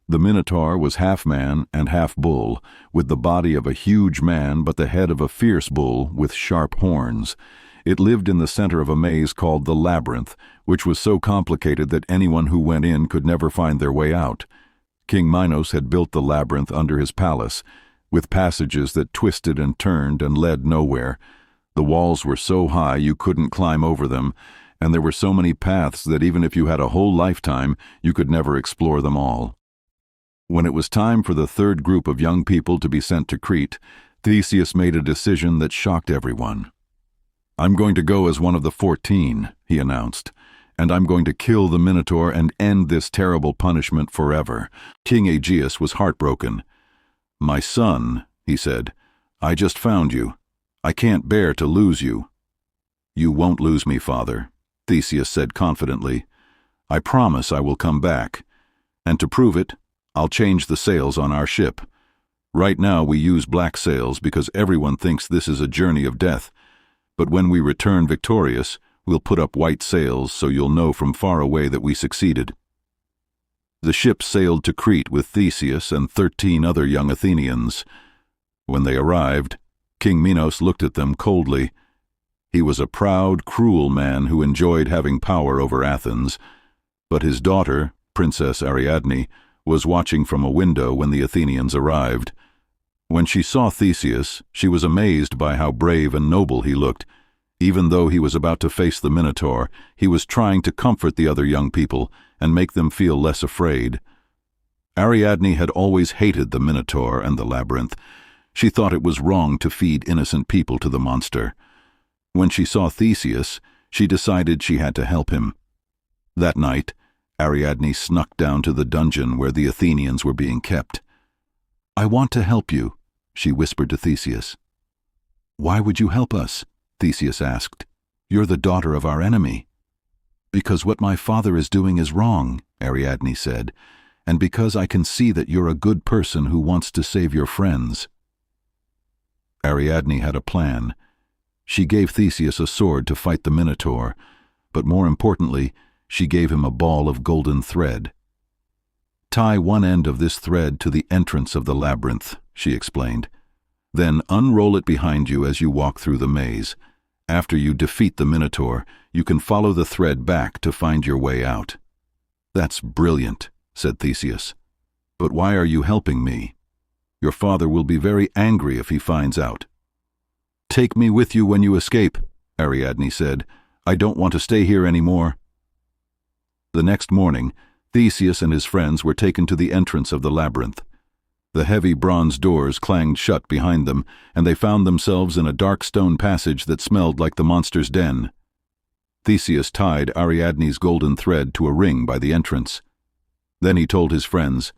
The Minotaur was half man and half bull, with the body of a huge man but the head of a fierce bull with sharp horns. It lived in the center of a maze called the Labyrinth, which was so complicated that anyone who went in could never find their way out. King Minos had built the labyrinth under his palace, with passages that twisted and turned and led nowhere. The walls were so high you couldn't climb over them, and there were so many paths that even if you had a whole lifetime, you could never explore them all. When it was time for the third group of young people to be sent to Crete, Theseus made a decision that shocked everyone. "I'm going to go as one of the 14, he announced, "and I'm going to kill the Minotaur and end this terrible punishment forever." King Aegeus was heartbroken. "My son," he said, "I just found you. I can't bear to lose you." "You won't lose me, father," Theseus said confidently. "I promise I will come back. And to prove it, I'll change the sails on our ship. Right now we use black sails because everyone thinks this is a journey of death. But when we return victorious, we'll put up white sails so you'll know from far away that we succeeded." The ship sailed to Crete with Theseus and 13 other young Athenians. When they arrived, King Minos looked at them coldly. He was a proud, cruel man who enjoyed having power over Athens, but his daughter, Princess Ariadne, was watching from a window when the Athenians arrived. When she saw Theseus, she was amazed by how brave and noble he looked. Even though he was about to face the Minotaur, he was trying to comfort the other young people and make them feel less afraid. Ariadne had always hated the Minotaur and the labyrinth. She thought it was wrong to feed innocent people to the monster. When she saw Theseus, she decided she had to help him. That night, Ariadne snuck down to the dungeon where the Athenians were being kept. "I want to help you," she whispered to Theseus. "Why would you help us?" Theseus asked. "You're the daughter of our enemy." "Because what my father is doing is wrong," Ariadne said, "and because I can see that you're a good person who wants to save your friends." Ariadne had a plan. She gave Theseus a sword to fight the Minotaur, but more importantly, she gave him a ball of golden thread. "Tie one end of this thread to the entrance of the labyrinth," she explained. "Then unroll it behind you as you walk through the maze. After you defeat the Minotaur, you can follow the thread back to find your way out." "That's brilliant," said Theseus. "But why are you helping me? Your father will be very angry if he finds out." "Take me with you when you escape," Ariadne said. "I don't want to stay here anymore." The next morning, Theseus and his friends were taken to the entrance of the labyrinth. The heavy bronze doors clanged shut behind them, and they found themselves in a dark stone passage that smelled like the monster's den. Theseus tied Ariadne's golden thread to a ring by the entrance. Then he told his friends,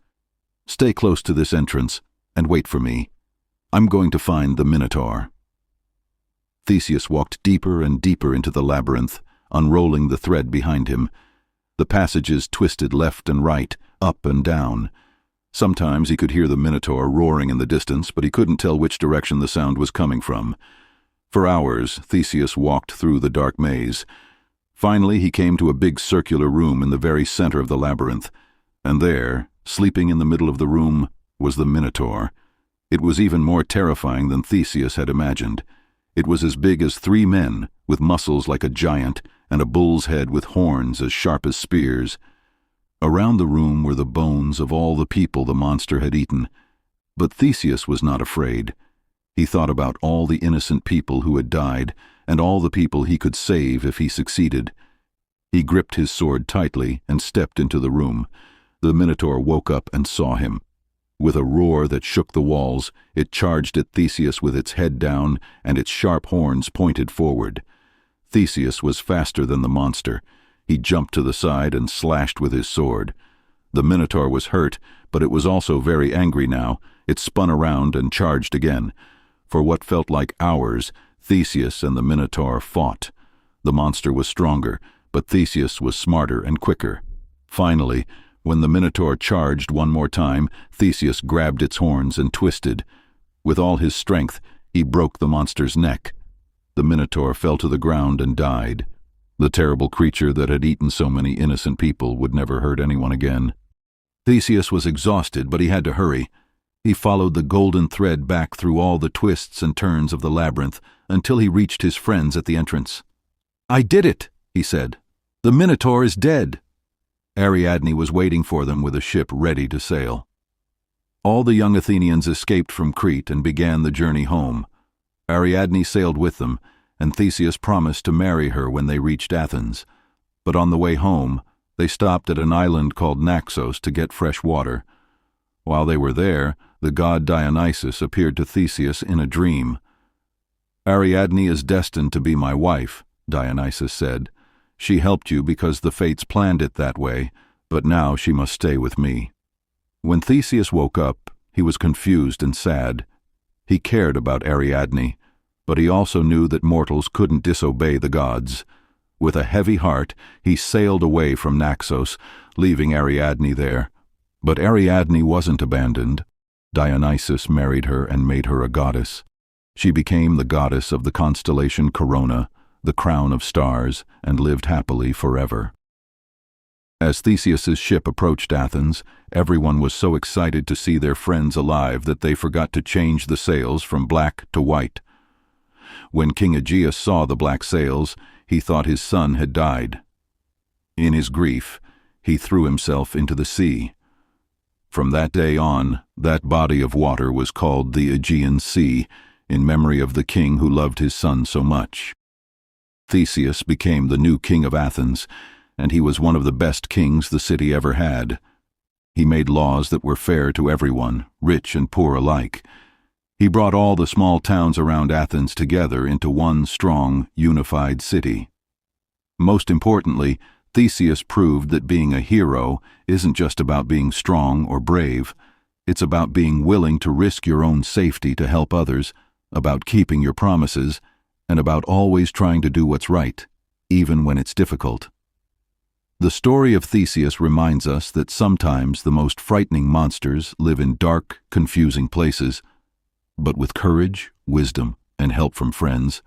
"Stay close to this entrance and wait for me. I'm going to find the Minotaur." Theseus walked deeper and deeper into the labyrinth, unrolling the thread behind him. The passages twisted left and right, up and down. Sometimes he could hear the Minotaur roaring in the distance, but he couldn't tell which direction the sound was coming from. For hours, Theseus walked through the dark maze. Finally, he came to a big circular room in the very center of the labyrinth, and there, sleeping in the middle of the room, was the Minotaur. It was even more terrifying than Theseus had imagined. It was as big as 3 men, with muscles like a giant, and a bull's head with horns as sharp as spears. Around the room were the bones of all the people the monster had eaten. But Theseus was not afraid. He thought about all the innocent people who had died, and all the people he could save if he succeeded. He gripped his sword tightly and stepped into the room. The Minotaur woke up and saw him. With a roar that shook the walls, it charged at Theseus with its head down and its sharp horns pointed forward. Theseus was faster than the monster. He jumped to the side and slashed with his sword. The Minotaur was hurt, but it was also very angry now. It spun around and charged again. For what felt like hours, Theseus and the Minotaur fought. The monster was stronger, but Theseus was smarter and quicker. Finally, when the Minotaur charged one more time, Theseus grabbed its horns and twisted. With all his strength, he broke the monster's neck. The Minotaur fell to the ground and died. The terrible creature that had eaten so many innocent people would never hurt anyone again. Theseus was exhausted, but he had to hurry. He followed the golden thread back through all the twists and turns of the labyrinth until he reached his friends at the entrance. "I did it," he said. "The Minotaur is dead." Ariadne was waiting for them with a ship ready to sail. All the young Athenians escaped from Crete and began the journey home. Ariadne sailed with them, and Theseus promised to marry her when they reached Athens. But on the way home, they stopped at an island called Naxos to get fresh water. While they were there, the god Dionysus appeared to Theseus in a dream. "Ariadne is destined to be my wife," Dionysus said. "She helped you because the fates planned it that way, but now she must stay with me." When Theseus woke up, he was confused and sad. He cared about Ariadne, but he also knew that mortals couldn't disobey the gods. With a heavy heart, he sailed away from Naxos, leaving Ariadne there. But Ariadne wasn't abandoned. Dionysus married her and made her a goddess. She became the goddess of the constellation Corona, the crown of stars, and lived happily forever. As Theseus's ship approached Athens, everyone was so excited to see their friends alive that they forgot to change the sails from black to white. When King Aegeus saw the black sails, he thought his son had died. In his grief, he threw himself into the sea. From that day on, that body of water was called the Aegean Sea, in memory of the king who loved his son so much. Theseus became the new king of Athens, and he was one of the best kings the city ever had. He made laws that were fair to everyone, rich and poor alike. He brought all the small towns around Athens together into one strong, unified city. Most importantly, Theseus proved that being a hero isn't just about being strong or brave. It's about being willing to risk your own safety to help others, about keeping your promises, and about always trying to do what's right, even when it's difficult. The story of Theseus reminds us that sometimes the most frightening monsters live in dark, confusing places, but with courage, wisdom, and help from friends,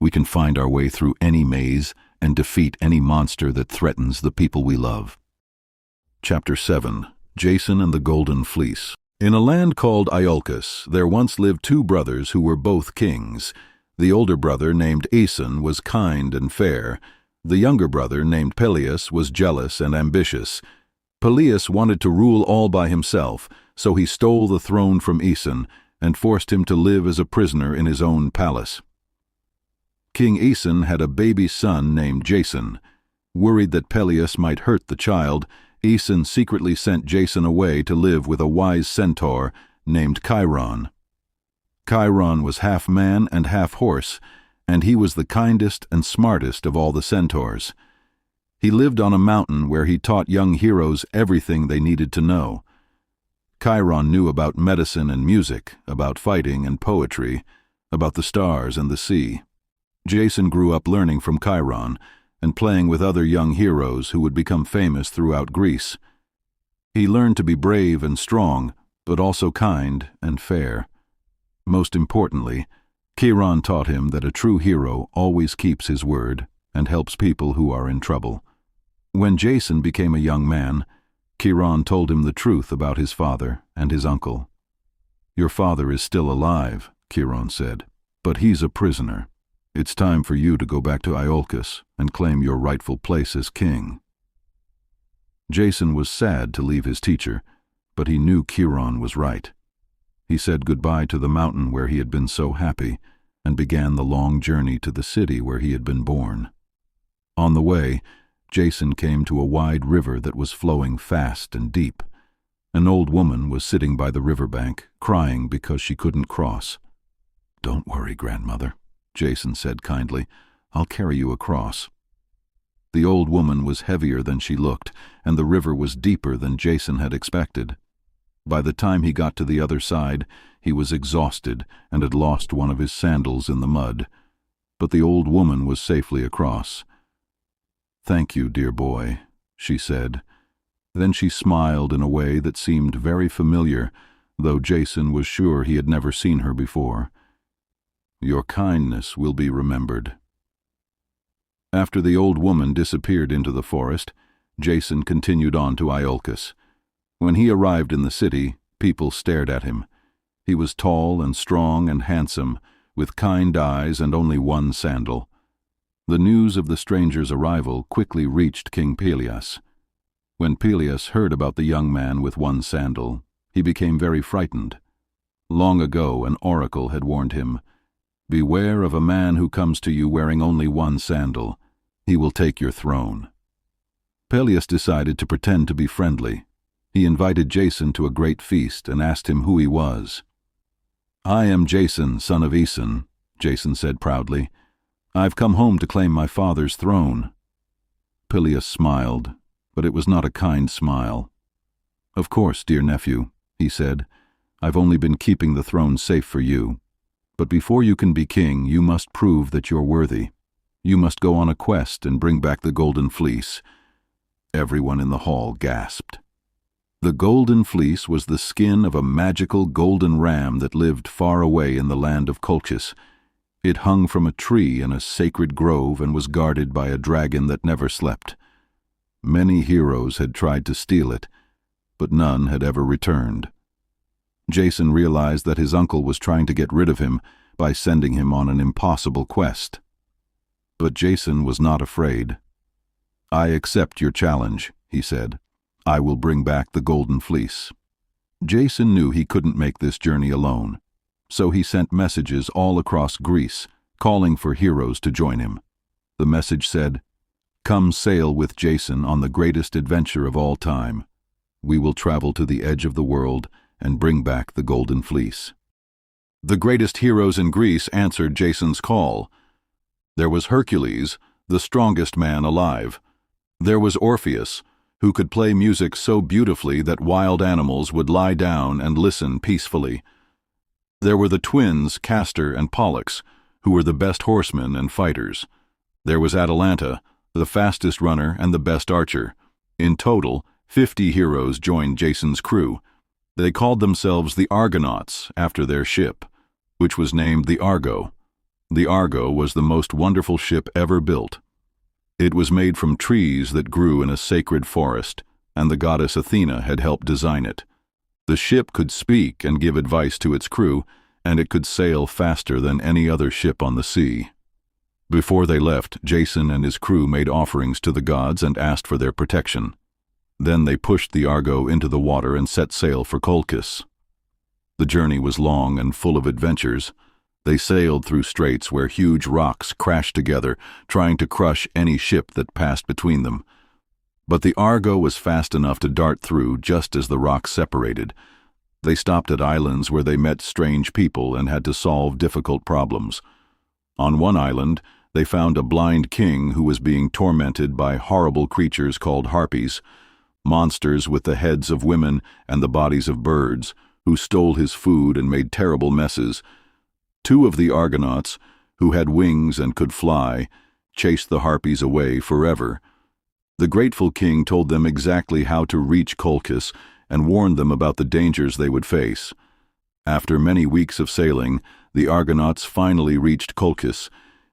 we can find our way through any maze and defeat any monster that threatens the people we love. Chapter 7. Jason and the Golden Fleece. In a land called Iolcus, there once lived two brothers who were both kings. The older brother, named Aeson, was kind and fair. The younger brother, named Peleus, was jealous and ambitious. Peleus wanted to rule all by himself, so he stole the throne from Aeson and forced him to live as a prisoner in his own palace. King Aeson had a baby son named Jason. Worried that Peleus might hurt the child, Aeson secretly sent Jason away to live with a wise centaur named Chiron. Chiron was half man and half horse, and he was the kindest and smartest of all the centaurs. He lived on a mountain where he taught young heroes everything they needed to know. Chiron knew about medicine and music, about fighting and poetry, about the stars and the sea. Jason grew up learning from Chiron and playing with other young heroes who would become famous throughout Greece. He learned to be brave and strong, but also kind and fair. Most importantly, Chiron taught him that a true hero always keeps his word and helps people who are in trouble. When Jason became a young man, Chiron told him the truth about his father and his uncle. "Your father is still alive," Chiron said, "but he's a prisoner. It's time for you to go back to Iolcus and claim your rightful place as king." Jason was sad to leave his teacher, but he knew Chiron was right. He said goodbye to the mountain where he had been so happy and began the long journey to the city where he had been born. On the way, Jason came to a wide river that was flowing fast and deep. An old woman was sitting by the riverbank, crying because she couldn't cross. "Don't worry, grandmother," Jason said kindly. "I'll carry you across." The old woman was heavier than she looked, and the river was deeper than Jason had expected. By the time he got to the other side, he was exhausted and had lost one of his sandals in the mud. But the old woman was safely across. "Thank you, dear boy," she said. Then she smiled in a way that seemed very familiar, though Jason was sure he had never seen her before. "Your kindness will be remembered." After the old woman disappeared into the forest, Jason continued on to Iolcus. When he arrived in the city, people stared at him. He was tall and strong and handsome, with kind eyes and only one sandal. The news of the stranger's arrival quickly reached King Peleus. When Peleus heard about the young man with one sandal, he became very frightened. Long ago, an oracle had warned him, "Beware of a man who comes to you wearing only one sandal. He will take your throne." Peleus decided to pretend to be friendly. He invited Jason to a great feast and asked him who he was. "I am Jason, son of Aeson," Jason said proudly. "I've come home to claim my father's throne." Peleus smiled, but it was not a kind smile. "Of course, dear nephew," he said. "I've only been keeping the throne safe for you. But before you can be king, you must prove that you're worthy. You must go on a quest and bring back the Golden Fleece." Everyone in the hall gasped. The Golden Fleece was the skin of a magical golden ram that lived far away in the land of Colchis. It hung from a tree in a sacred grove and was guarded by a dragon that never slept. Many heroes had tried to steal it, but none had ever returned. Jason realized that his uncle was trying to get rid of him by sending him on an impossible quest. But Jason was not afraid. "I accept your challenge," he said. "I will bring back the Golden Fleece." Jason knew he couldn't make this journey alone, so he sent messages all across Greece, calling for heroes to join him. The message said, "Come sail with Jason on the greatest adventure of all time. We will travel to the edge of the world and bring back the Golden Fleece." The greatest heroes in Greece answered Jason's call. There was Hercules, the strongest man alive. There was Orpheus, who could play music so beautifully that wild animals would lie down and listen peacefully. There were the twins Castor and Pollux, who were the best horsemen and fighters. There was Atalanta, the fastest runner and the best archer. In total, 50 heroes joined Jason's crew. They called themselves the Argonauts after their ship, which was named the Argo. The Argo was the most wonderful ship ever built. It was made from trees that grew in a sacred forest, and the goddess Athena had helped design it. The ship could speak and give advice to its crew, and it could sail faster than any other ship on the sea. Before they left, Jason and his crew made offerings to the gods and asked for their protection. Then they pushed the Argo into the water and set sail for Colchis. The journey was long and full of adventures. They sailed through straits where huge rocks crashed together, trying to crush any ship that passed between them. But the Argo was fast enough to dart through just as the rocks separated. They stopped at islands where they met strange people and had to solve difficult problems. On one island, they found a blind king who was being tormented by horrible creatures called harpies, monsters with the heads of women and the bodies of birds, who stole his food and made terrible messes. 2 of the Argonauts, who had wings and could fly, chased the harpies away forever. The grateful king told them exactly how to reach Colchis and warned them about the dangers they would face. After many weeks of sailing, the Argonauts finally reached Colchis.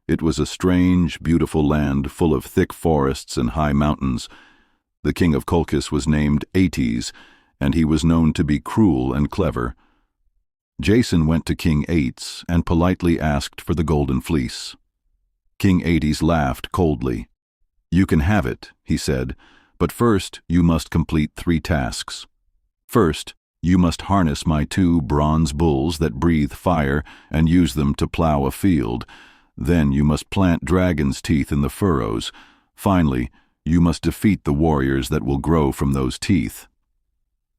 It was a strange, beautiful land full of thick forests and high mountains. The king of Colchis was named Aetes, and he was known to be cruel and clever. Jason went to King Aetes and politely asked for the Golden Fleece. King Aetes laughed coldly. "You can have it," he said, "but first you must complete 3 tasks. First, you must harness my 2 bronze bulls that breathe fire and use them to plow a field. Then you must plant dragon's teeth in the furrows. Finally, you must defeat the warriors that will grow from those teeth."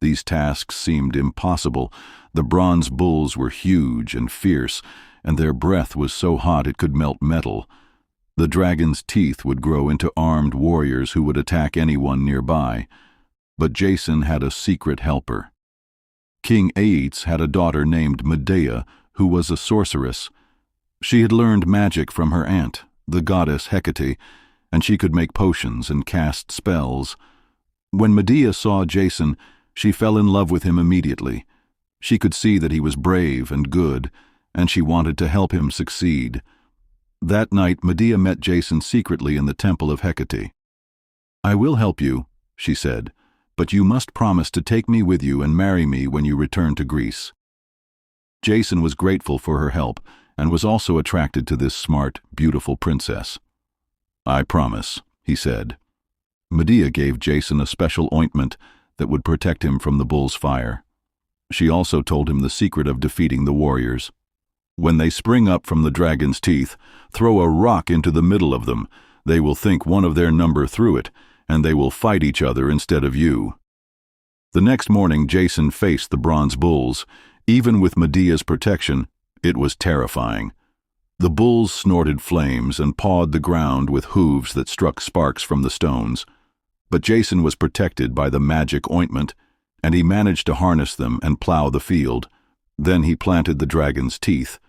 These tasks seemed impossible. The bronze bulls were huge and fierce, and their breath was so hot it could melt metal. The dragon's teeth would grow into armed warriors who would attack anyone nearby. But Jason had a secret helper. King Aetes had a daughter named Medea, who was a sorceress. She had learned magic from her aunt, the goddess Hecate, and she could make potions and cast spells. When Medea saw Jason, she fell in love with him immediately. She could see that he was brave and good, and she wanted to help him succeed. That night, Medea met Jason secretly in the temple of Hecate. "I will help you," she said, "but you must promise to take me with you and marry me when you return to Greece." Jason was grateful for her help and was also attracted to this smart, beautiful princess. "I promise," he said. Medea gave Jason a special ointment that would protect him from the bull's fire. She also told him the secret of defeating the warriors. "When they spring up from the dragon's teeth, throw a rock into the middle of them. They will think one of their number threw it, and they will fight each other instead of you." The next morning, Jason faced the bronze bulls. Even with Medea's protection, it was terrifying. The bulls snorted flames and pawed the ground with hooves that struck sparks from the stones. But Jason was protected by the magic ointment, and he managed to harness them and plow the field. Then he planted the dragon's teeth.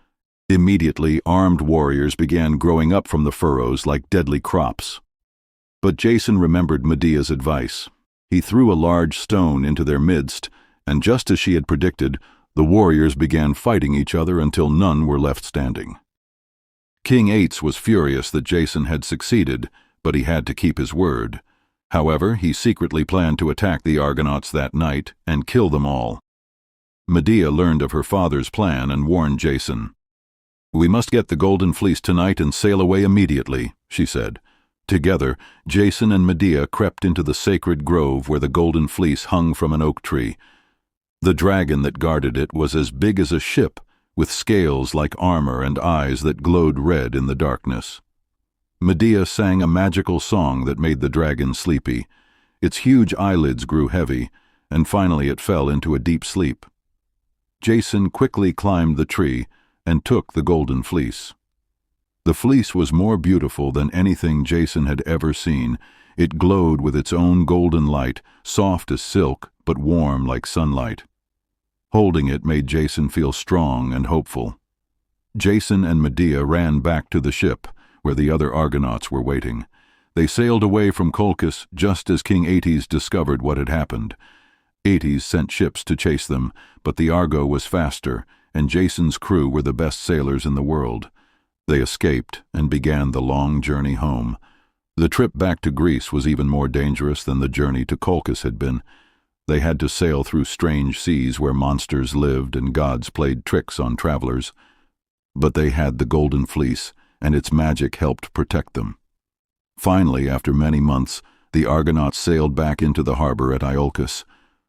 Immediately, armed warriors began growing up from the furrows like deadly crops. But Jason remembered Medea's advice. He threw a large stone into their midst, and just as she had predicted, the warriors began fighting each other until none were left standing. King Ates was furious that Jason had succeeded, but he had to keep his word. However, he secretly planned to attack the Argonauts that night and kill them all. Medea learned of her father's plan and warned Jason. "We must get the Golden Fleece tonight and sail away immediately," she said. Together, Jason and Medea crept into the sacred grove where the Golden Fleece hung from an oak tree. The dragon that guarded it was as big as a ship, with scales like armor and eyes that glowed red in the darkness. Medea sang a magical song that made the dragon sleepy. Its huge eyelids grew heavy, and finally it fell into a deep sleep. Jason quickly climbed the tree and took the Golden Fleece. The fleece was more beautiful than anything Jason had ever seen. It glowed with its own golden light, soft as silk, but warm like sunlight. Holding it made Jason feel strong and hopeful. Jason and Medea ran back to the ship, where the other Argonauts were waiting. They sailed away from Colchis just as King Aetes discovered what had happened. Aetes sent ships to chase them, but the Argo was faster, and Jason's crew were the best sailors in the world. They escaped and began the long journey home. The trip back to Greece was even more dangerous than the journey to Colchis had been. They had to sail through strange seas where monsters lived and gods played tricks on travelers. But they had the Golden Fleece, and its magic helped protect them. Finally, after many months, the Argonauts sailed back into the harbor at Iolcus.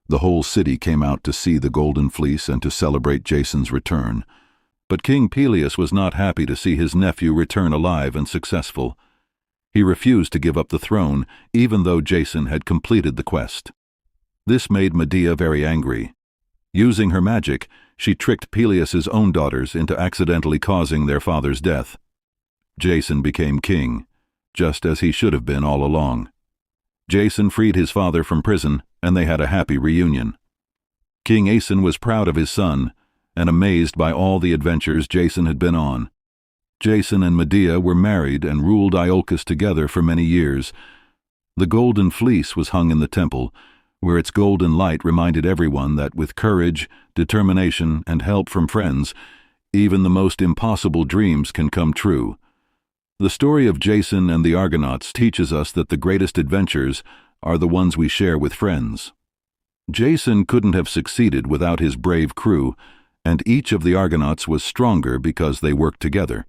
The whole city came out to see the Golden Fleece and to celebrate Jason's return. But King Peleus was not happy to see his nephew return alive and successful. He refused to give up the throne, even though Jason had completed the quest. This made Medea very angry. Using her magic, she tricked Peleus's own daughters into accidentally causing their father's death. Jason became king, just as he should have been all along. Jason freed his father from prison, and they had a happy reunion. King Aeson was proud of his son, and amazed by all the adventures Jason had been on. Jason and Medea were married and ruled Iolcus together for many years. The Golden Fleece was hung in the temple, where its golden light reminded everyone that with courage, determination, and help from friends, even the most impossible dreams can come true. The story of Jason and the Argonauts teaches us that the greatest adventures are the ones we share with friends. Jason couldn't have succeeded without his brave crew, and each of the Argonauts was stronger because they worked together.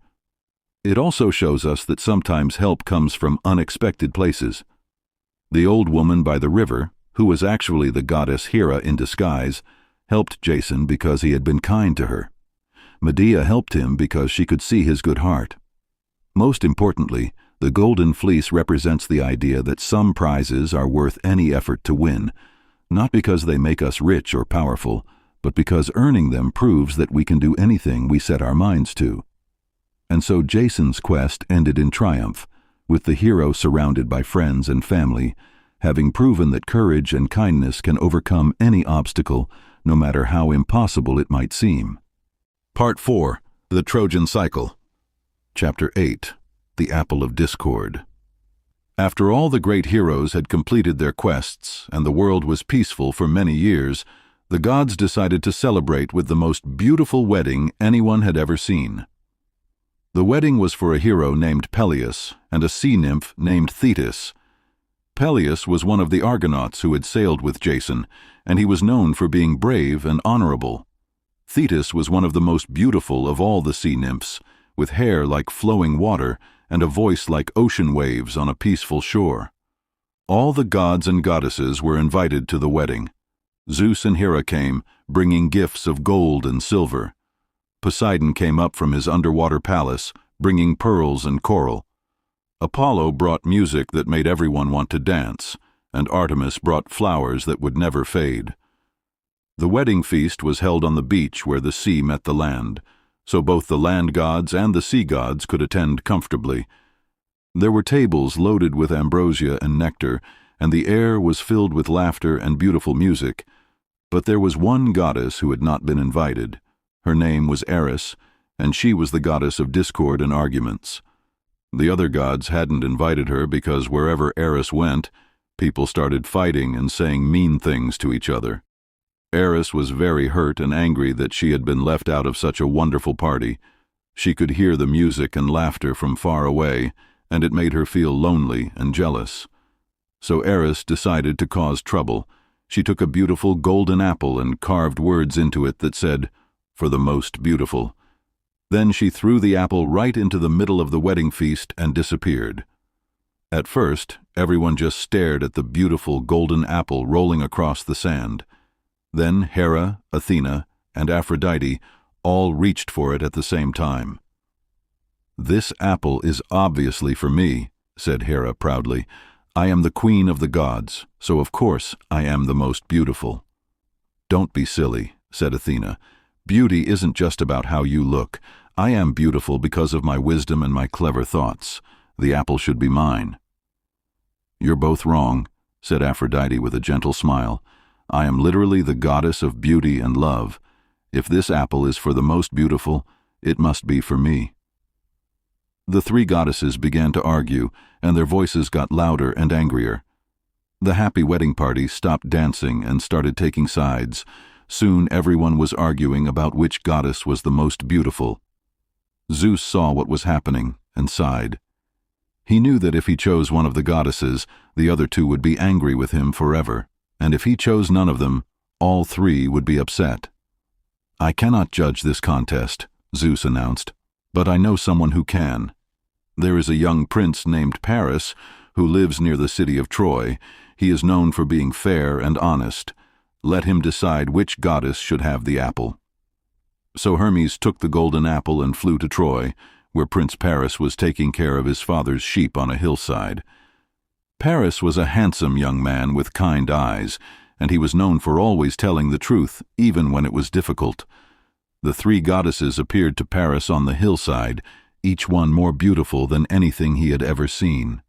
It also shows us that sometimes help comes from unexpected places. The old woman by the river, who was actually the goddess Hera in disguise, helped Jason because he had been kind to her. Medea helped him because she could see his good heart. Most importantly, the Golden Fleece represents the idea that some prizes are worth any effort to win, not because they make us rich or powerful, but because earning them proves that we can do anything we set our minds to. And so Jason's quest ended in triumph, with the hero surrounded by friends and family, having proven that courage and kindness can overcome any obstacle, no matter how impossible it might seem. Part 4. The Trojan Cycle. Chapter 8. The Apple of Discord. After all the great heroes had completed their quests and the world was peaceful for many years, the gods decided to celebrate with the most beautiful wedding anyone had ever seen. The wedding was for a hero named Peleus and a sea nymph named Thetis. Peleus was one of the Argonauts who had sailed with Jason, and he was known for being brave and honorable. Thetis was one of the most beautiful of all the sea nymphs, with hair like flowing water and a voice like ocean waves on a peaceful shore. All the gods and goddesses were invited to the wedding. Zeus and Hera came, bringing gifts of gold and silver. Poseidon came up from his underwater palace, bringing pearls and coral. Apollo brought music that made everyone want to dance, and Artemis brought flowers that would never fade. The wedding feast was held on the beach where the sea met the land, so both the land gods and the sea gods could attend comfortably. There were tables loaded with ambrosia and nectar, and the air was filled with laughter and beautiful music. But there was one goddess who had not been invited. Her name was Eris, and she was the goddess of discord and arguments. The other gods hadn't invited her because wherever Eris went, people started fighting and saying mean things to each other. Eris was very hurt and angry that she had been left out of such a wonderful party. She could hear the music and laughter from far away, and it made her feel lonely and jealous. So Eris decided to cause trouble. She took a beautiful golden apple and carved words into it that said, "For the most beautiful." Then she threw the apple right into the middle of the wedding feast and disappeared. At first, everyone just stared at the beautiful golden apple rolling across the sand. Then Hera, Athena, and Aphrodite all reached for it at the same time. "This apple is obviously for me," said Hera proudly. "I am the queen of the gods, so of course I am the most beautiful." "Don't be silly," said Athena. "Beauty isn't just about how you look. I am beautiful because of my wisdom and my clever thoughts. The apple should be mine." "You're both wrong," said Aphrodite with a gentle smile. "I am literally the goddess of beauty and love. If this apple is for the most beautiful, it must be for me." The three goddesses began to argue, and their voices got louder and angrier. The happy wedding party stopped dancing and started taking sides. Soon everyone was arguing about which goddess was the most beautiful. Zeus saw what was happening and sighed. He knew that if he chose one of the goddesses, the other two would be angry with him forever, and if he chose none of them, all three would be upset. "I cannot judge this contest," Zeus announced, "but I know someone who can. There is a young prince named Paris who lives near the city of Troy. He is known for being fair and honest. Let him decide which goddess should have the apple." So Hermes took the golden apple and flew to Troy, where Prince Paris was taking care of his father's sheep on a hillside. Paris was a handsome young man with kind eyes, and he was known for always telling the truth, even when it was difficult. The three goddesses appeared to Paris on the hillside, each one more beautiful than anything he had ever seen.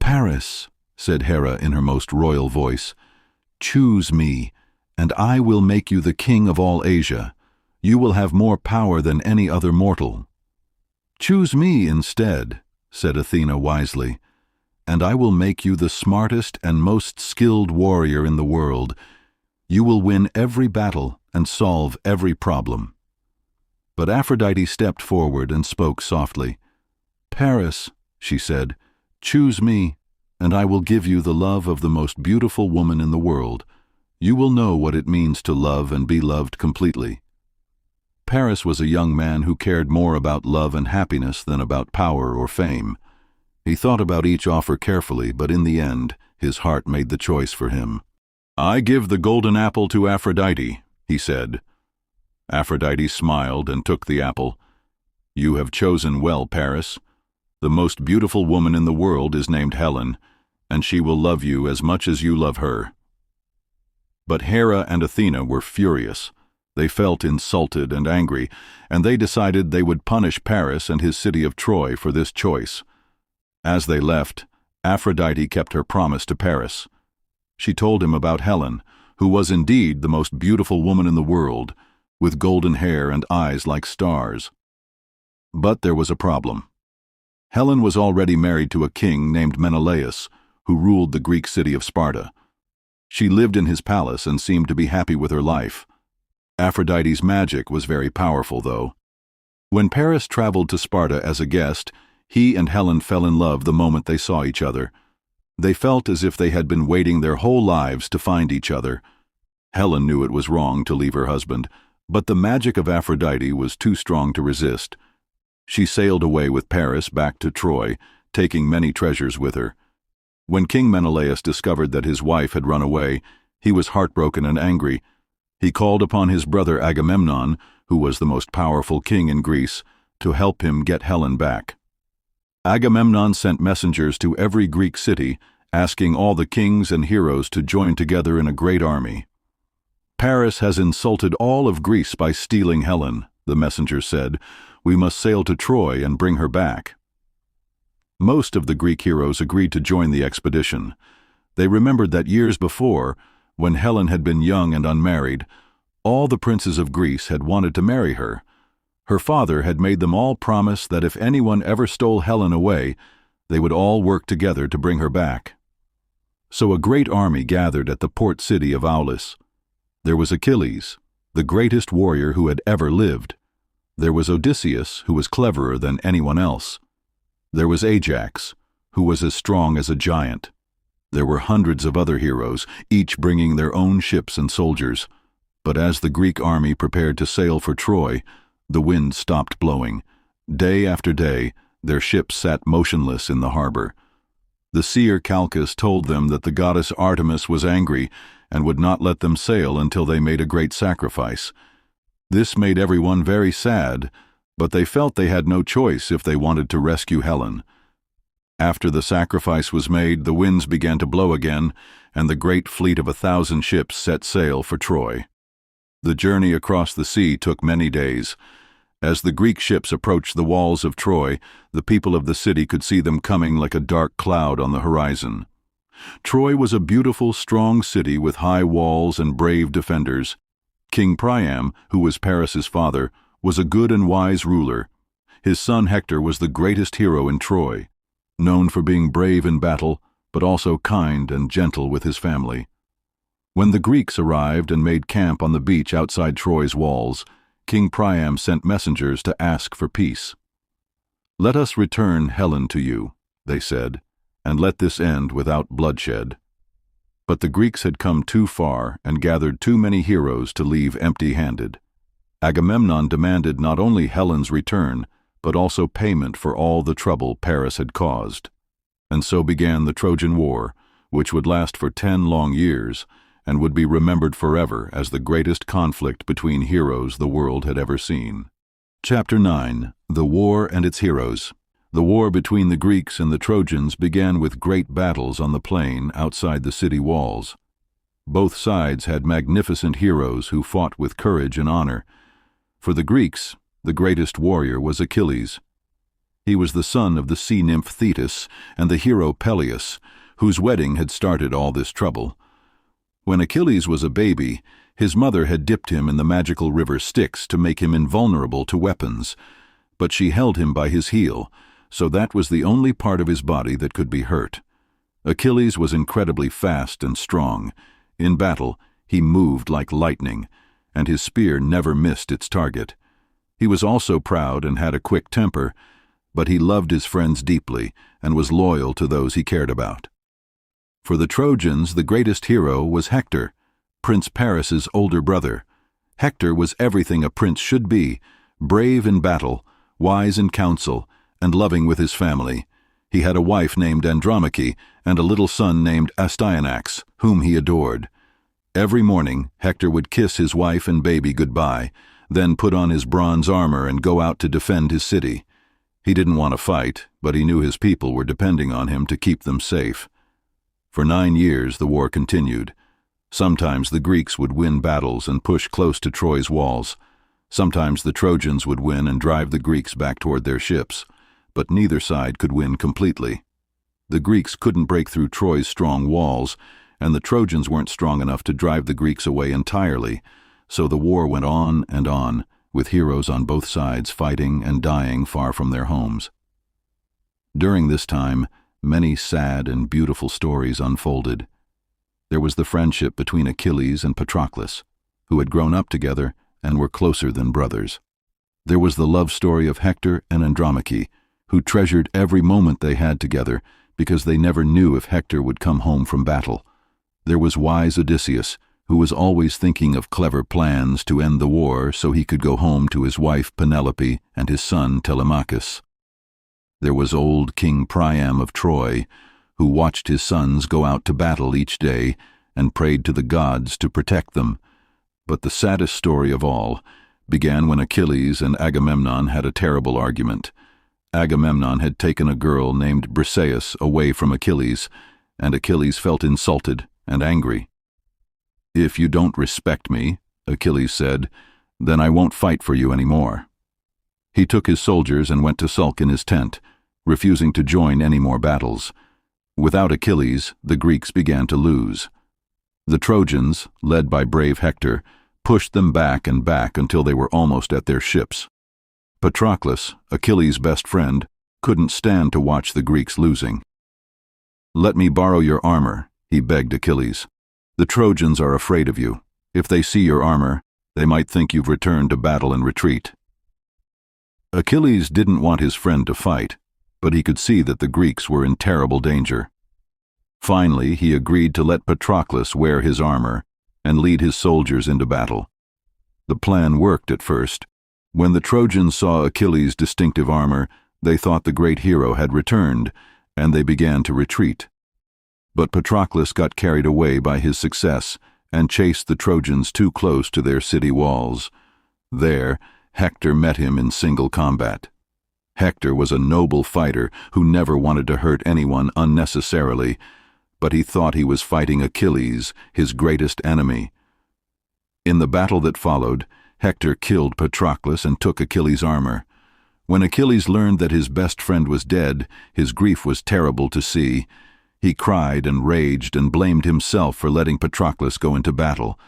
"Paris," said Hera in her most royal voice, "choose me, and I will make you the king of all Asia. You will have more power than any other mortal." "Choose me instead," said Athena wisely, "and I will make you the smartest and most skilled warrior in the world. You will win every battle and solve every problem." But Aphrodite stepped forward and spoke softly. "Paris," she said, "choose me, and I will give you the love of the most beautiful woman in the world. You will know what it means to love and be loved completely." Paris was a young man who cared more about love and happiness than about power or fame. He thought about each offer carefully, but in the end, his heart made the choice for him. "I give the golden apple to Aphrodite," he said. Aphrodite smiled and took the apple. "You have chosen well, Paris. The most beautiful woman in the world is named Helen, and she will love you as much as you love her." But Hera and Athena were furious. They felt insulted and angry, and they decided they would punish Paris and his city of Troy for this choice. As they left, Aphrodite kept her promise to Paris. She told him about Helen, who was indeed the most beautiful woman in the world, with golden hair and eyes like stars. But there was a problem. Helen was already married to a king named Menelaus, who ruled the Greek city of Sparta. She lived in his palace and seemed to be happy with her life. Aphrodite's magic was very powerful, though. When Paris traveled to Sparta as a guest, he and Helen fell in love the moment they saw each other. They felt as if they had been waiting their whole lives to find each other. Helen knew it was wrong to leave her husband, but the magic of Aphrodite was too strong to resist. She sailed away with Paris back to Troy, taking many treasures with her. When King Menelaus discovered that his wife had run away, he was heartbroken and angry. He called upon his brother Agamemnon, who was the most powerful king in Greece, to help him get Helen back. Agamemnon sent messengers to every Greek city, asking all the kings and heroes to join together in a great army. "Paris has insulted all of Greece by stealing Helen," the messenger said. "We must sail to Troy and bring her back." Most of the Greek heroes agreed to join the expedition. They remembered that years before, when Helen had been young and unmarried, all the princes of Greece had wanted to marry her. Her father had made them all promise that if anyone ever stole Helen away, they would all work together to bring her back. So a great army gathered at the port city of Aulis. There was Achilles, the greatest warrior who had ever lived. There was Odysseus, who was cleverer than anyone else. There was Ajax, who was as strong as a giant. There were hundreds of other heroes, each bringing their own ships and soldiers. But as the Greek army prepared to sail for Troy, the wind stopped blowing. Day after day, their ships sat motionless in the harbor. The seer Calchas told them that the goddess Artemis was angry and would not let them sail until they made a great sacrifice. This made everyone very sad, but they felt they had no choice if they wanted to rescue Helen. After the sacrifice was made, the winds began to blow again, and the great fleet of 1,000 ships set sail for Troy. The journey across the sea took many days. As the Greek ships approached the walls of Troy, the people of the city could see them coming like a dark cloud on the horizon. Troy was a beautiful, strong city with high walls and brave defenders. King Priam, who was Paris's father, was a good and wise ruler. His son Hector was the greatest hero in Troy, known for being brave in battle, but also kind and gentle with his family. When the Greeks arrived and made camp on the beach outside Troy's walls, King Priam sent messengers to ask for peace. "Let us return Helen to you," they said, "and let this end without bloodshed." But the Greeks had come too far and gathered too many heroes to leave empty-handed. Agamemnon demanded not only Helen's return, but also payment for all the trouble Paris had caused. And so began the Trojan War, which would last for 10 long years, and would be remembered forever as the greatest conflict between heroes the world had ever seen. Chapter 9. The War and its Heroes. The war between the Greeks and the Trojans began with great battles on the plain outside the city walls. Both sides had magnificent heroes who fought with courage and honor. For the Greeks, the greatest warrior was Achilles. He was the son of the sea nymph Thetis and the hero Peleus, whose wedding had started all this trouble. When Achilles was a baby, his mother had dipped him in the magical river Styx to make him invulnerable to weapons, but she held him by his heel, so that was the only part of his body that could be hurt. Achilles was incredibly fast and strong. In battle, he moved like lightning, and his spear never missed its target. He was also proud and had a quick temper, but he loved his friends deeply and was loyal to those he cared about. For the Trojans, the greatest hero was Hector, Prince Paris's older brother. Hector was everything a prince should be, brave in battle, wise in council, and loving with his family. He had a wife named Andromache and a little son named Astyanax, whom he adored. Every morning, Hector would kiss his wife and baby goodbye, then put on his bronze armor and go out to defend his city. He didn't want to fight, but he knew his people were depending on him to keep them safe. For 9 years the war continued. Sometimes the Greeks would win battles and push close to Troy's walls. Sometimes the Trojans would win and drive the Greeks back toward their ships, but neither side could win completely. The Greeks couldn't break through Troy's strong walls, and the Trojans weren't strong enough to drive the Greeks away entirely, so the war went on, with heroes on both sides fighting and dying far from their homes. During this time, many sad and beautiful stories unfolded. There was the friendship between Achilles and Patroclus, who had grown up together and were closer than brothers. There was the love story of Hector and Andromache, who treasured every moment they had together because they never knew if Hector would come home from battle. There was wise Odysseus, who was always thinking of clever plans to end the war so he could go home to his wife Penelope and his son Telemachus. There was old King Priam of Troy, who watched his sons go out to battle each day and prayed to the gods to protect them. But the saddest story of all began when Achilles and Agamemnon had a terrible argument. Agamemnon had taken a girl named Briseis away from Achilles, and Achilles felt insulted and angry. "If you don't respect me," Achilles said, "then I won't fight for you anymore." He took his soldiers and went to sulk in his tent, refusing to join any more battles. Without Achilles, the Greeks began to lose. The Trojans, led by brave Hector, pushed them back and back until they were almost at their ships. Patroclus, Achilles' best friend, couldn't stand to watch the Greeks losing. "Let me borrow your armor," he begged Achilles. "The Trojans are afraid of you. If they see your armor, they might think you've returned to battle and retreat." Achilles didn't want his friend to fight, but he could see that the Greeks were in terrible danger. Finally, he agreed to let Patroclus wear his armor and lead his soldiers into battle. The plan worked at first. When the Trojans saw Achilles' distinctive armor, they thought the great hero had returned, and they began to retreat. But Patroclus got carried away by his success and chased the Trojans too close to their city walls. There, Hector met him in single combat. Hector was a noble fighter who never wanted to hurt anyone unnecessarily, but he thought he was fighting Achilles, his greatest enemy. In the battle that followed, Hector killed Patroclus and took Achilles' armor. When Achilles learned that his best friend was dead, his grief was terrible to see. He cried and raged and blamed himself for letting Patroclus go into battle.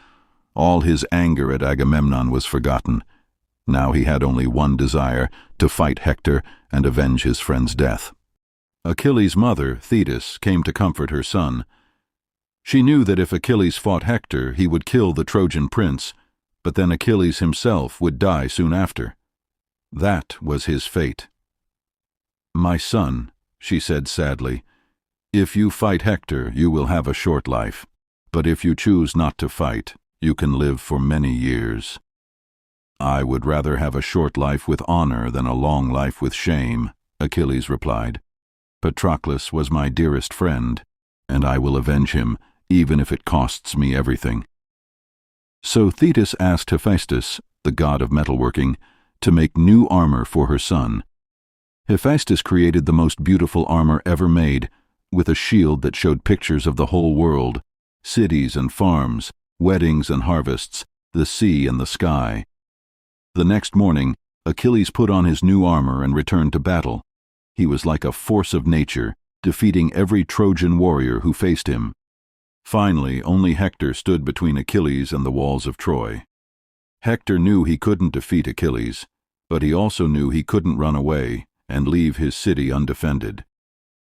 All his anger at Agamemnon was forgotten. Now he had only one desire, to fight Hector and avenge his friend's death. Achilles' mother, Thetis, came to comfort her son. She knew that if Achilles fought Hector, he would kill the Trojan prince, but then Achilles himself would die soon after. That was his fate. "My son," she said sadly, "if you fight Hector, you will have a short life, but if you choose not to fight, you can live for many years." "I would rather have a short life with honor than a long life with shame," Achilles replied. "Patroclus was my dearest friend, and I will avenge him, even if it costs me everything." So Thetis asked Hephaestus, the god of metalworking, to make new armor for her son. Hephaestus created the most beautiful armor ever made, with a shield that showed pictures of the whole world, cities and farms, weddings and harvests, the sea and the sky. The next morning, Achilles put on his new armor and returned to battle. He was like a force of nature, defeating every Trojan warrior who faced him. Finally, only Hector stood between Achilles and the walls of Troy. Hector knew he couldn't defeat Achilles, but he also knew he couldn't run away and leave his city undefended.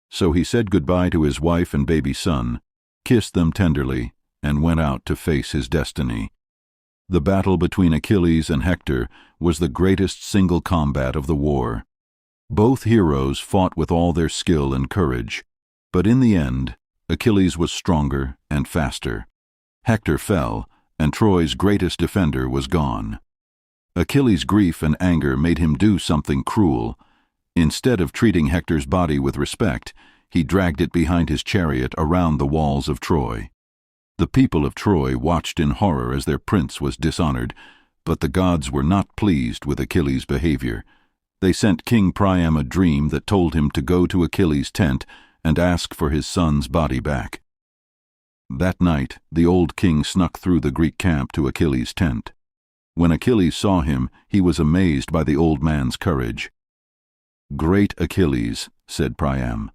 So he said goodbye to his wife and baby son, kissed them tenderly, and went out to face his destiny. The battle between Achilles and Hector was the greatest single combat of the war. Both heroes fought with all their skill and courage, but in the end, Achilles was stronger and faster. Hector fell, and Troy's greatest defender was gone. Achilles' grief and anger made him do something cruel. Instead of treating Hector's body with respect, he dragged it behind his chariot around the walls of Troy. The people of Troy watched in horror as their prince was dishonored, but the gods were not pleased with Achilles' behavior. They sent King Priam a dream that told him to go to Achilles' tent and ask for his son's body back. That night, the old king snuck through the Greek camp to Achilles' tent. When Achilles saw him, he was amazed by the old man's courage. "Great Achilles," said Priam,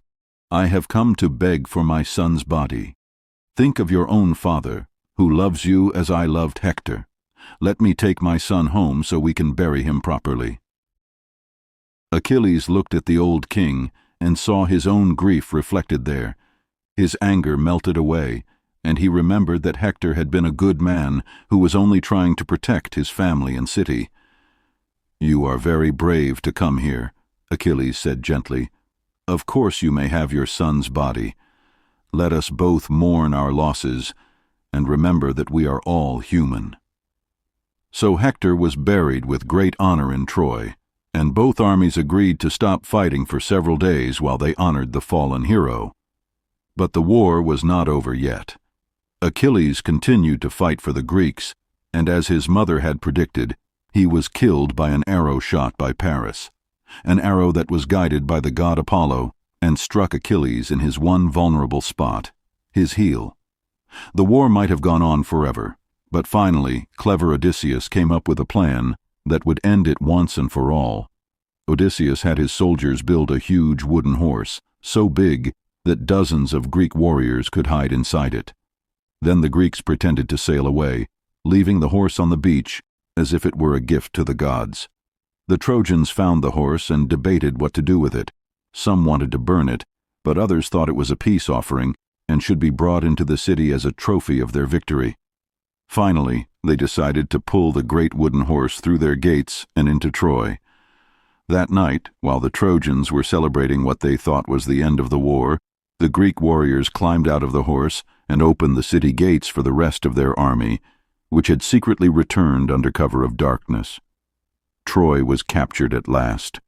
"I have come to beg for my son's body. Think of your own father, who loves you as I loved Hector. Let me take my son home so we can bury him properly." Achilles looked at the old king and saw his own grief reflected there. His anger melted away, and he remembered that Hector had been a good man who was only trying to protect his family and city. "You are very brave to come here," Achilles said gently. "Of course you may have your son's body. Let us both mourn our losses and remember that we are all human." So Hector was buried with great honor in Troy, and both armies agreed to stop fighting for several days while they honored the fallen hero. But the war was not over yet. Achilles continued to fight for the Greeks, and as his mother had predicted, he was killed by an arrow shot by Paris, an arrow that was guided by the god Apollo and struck Achilles in his one vulnerable spot, his heel. The war might have gone on forever, but finally, clever Odysseus came up with a plan that would end it once and for all. Odysseus had his soldiers build a huge wooden horse, so big that dozens of Greek warriors could hide inside it. Then the Greeks pretended to sail away, leaving the horse on the beach as if it were a gift to the gods. The Trojans found the horse and debated what to do with it. Some wanted to burn it, but others thought it was a peace offering and should be brought into the city as a trophy of their victory. Finally, they decided to pull the great wooden horse through their gates and into Troy. That night, while the Trojans were celebrating what they thought was the end of the war, the Greek warriors climbed out of the horse and opened the city gates for the rest of their army, which had secretly returned under cover of darkness. Troy was captured at last.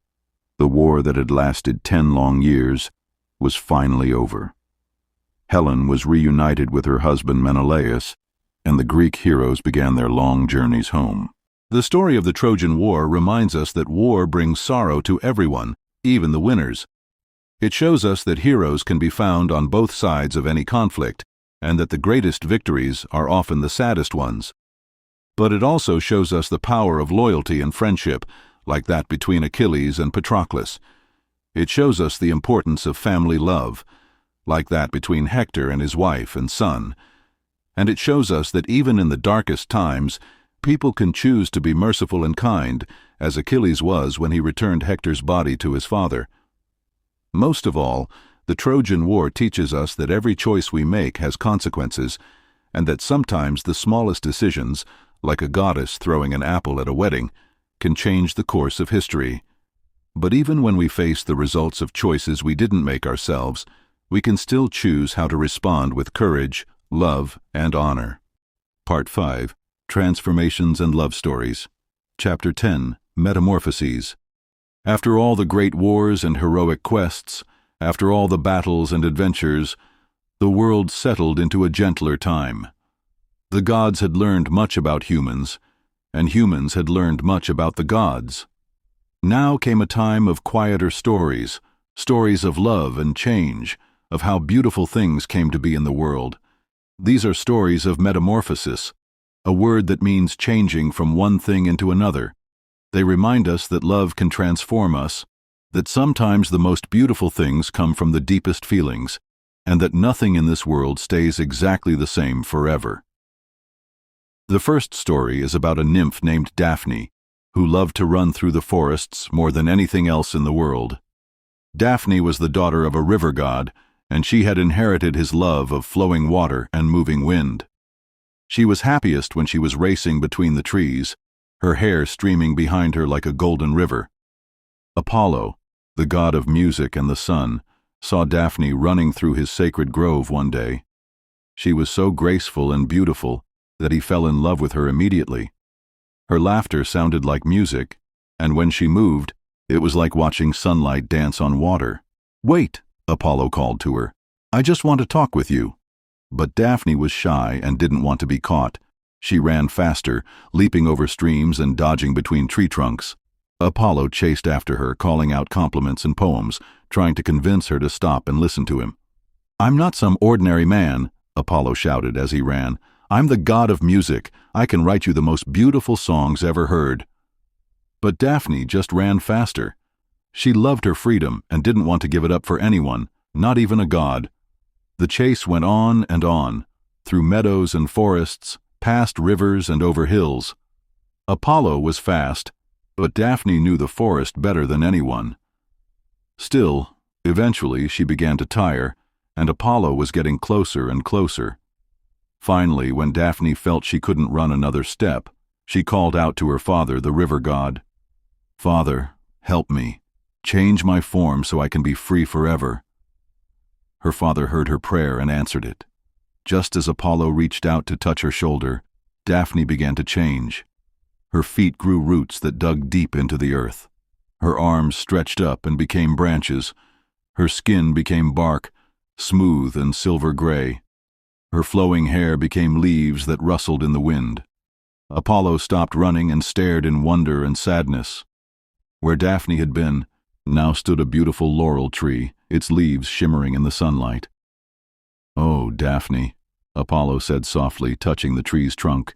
The war that had lasted 10 long years was finally over. Helen was reunited with her husband Menelaus, and the Greek heroes began their long journeys home. The story of the Trojan War reminds us that war brings sorrow to everyone, even the winners. It shows us that heroes can be found on both sides of any conflict, and that the greatest victories are often the saddest ones. But it also shows us the power of loyalty and friendship, like that between Achilles and Patroclus. It shows us the importance of family love, like that between Hector and his wife and son. And it shows us that even in the darkest times, people can choose to be merciful and kind, as Achilles was when he returned Hector's body to his father. Most of all, the Trojan War teaches us that every choice we make has consequences, and that sometimes the smallest decisions, like a goddess throwing an apple at a wedding, can change the course of history. But even when we face the results of choices we didn't make ourselves, we can still choose how to respond with courage, love, and honor. Part 5. Transformations and Love Stories. Chapter 10. Metamorphoses. After all the great wars and heroic quests, after all the battles and adventures, the world settled into a gentler time. The gods had learned much about humans, and humans had learned much about the gods. Now came a time of quieter stories, stories of love and change, of how beautiful things came to be in the world. These are stories of metamorphosis, a word that means changing from one thing into another. They remind us that love can transform us, that sometimes the most beautiful things come from the deepest feelings, and that nothing in this world stays exactly the same forever. The first story is about a nymph named Daphne, who loved to run through the forests more than anything else in the world. Daphne was the daughter of a river god, and she had inherited his love of flowing water and moving wind. She was happiest when she was racing between the trees, her hair streaming behind her like a golden river. Apollo, the god of music and the sun, saw Daphne running through his sacred grove one day. She was so graceful and beautiful that he fell in love with her immediately. Her laughter sounded like music, and when she moved, it was like watching sunlight dance on water. "Wait," Apollo called to her. "I just want to talk with you." But Daphne was shy and didn't want to be caught. She ran faster, leaping over streams and dodging between tree trunks. Apollo chased after her, calling out compliments and poems, trying to convince her to stop and listen to him. "I'm not some ordinary man," Apollo shouted as he ran. "I'm the god of music. I can write you the most beautiful songs ever heard." But Daphne just ran faster. She loved her freedom and didn't want to give it up for anyone, not even a god. The chase went on and on, through meadows and forests, past rivers and over hills. Apollo was fast, but Daphne knew the forest better than anyone. Still, eventually she began to tire, and Apollo was getting closer and closer. Finally, when Daphne felt she couldn't run another step, she called out to her father, the river god. "Father, help me. Change my form so I can be free forever." Her father heard her prayer and answered it. Just as Apollo reached out to touch her shoulder, Daphne began to change. Her feet grew roots that dug deep into the earth. Her arms stretched up and became branches. Her skin became bark, smooth and silver gray. Her flowing hair became leaves that rustled in the wind. Apollo stopped running and stared in wonder and sadness. Where Daphne had been, now stood a beautiful laurel tree, its leaves shimmering in the sunlight. "Oh, Daphne," Apollo said softly, touching the tree's trunk.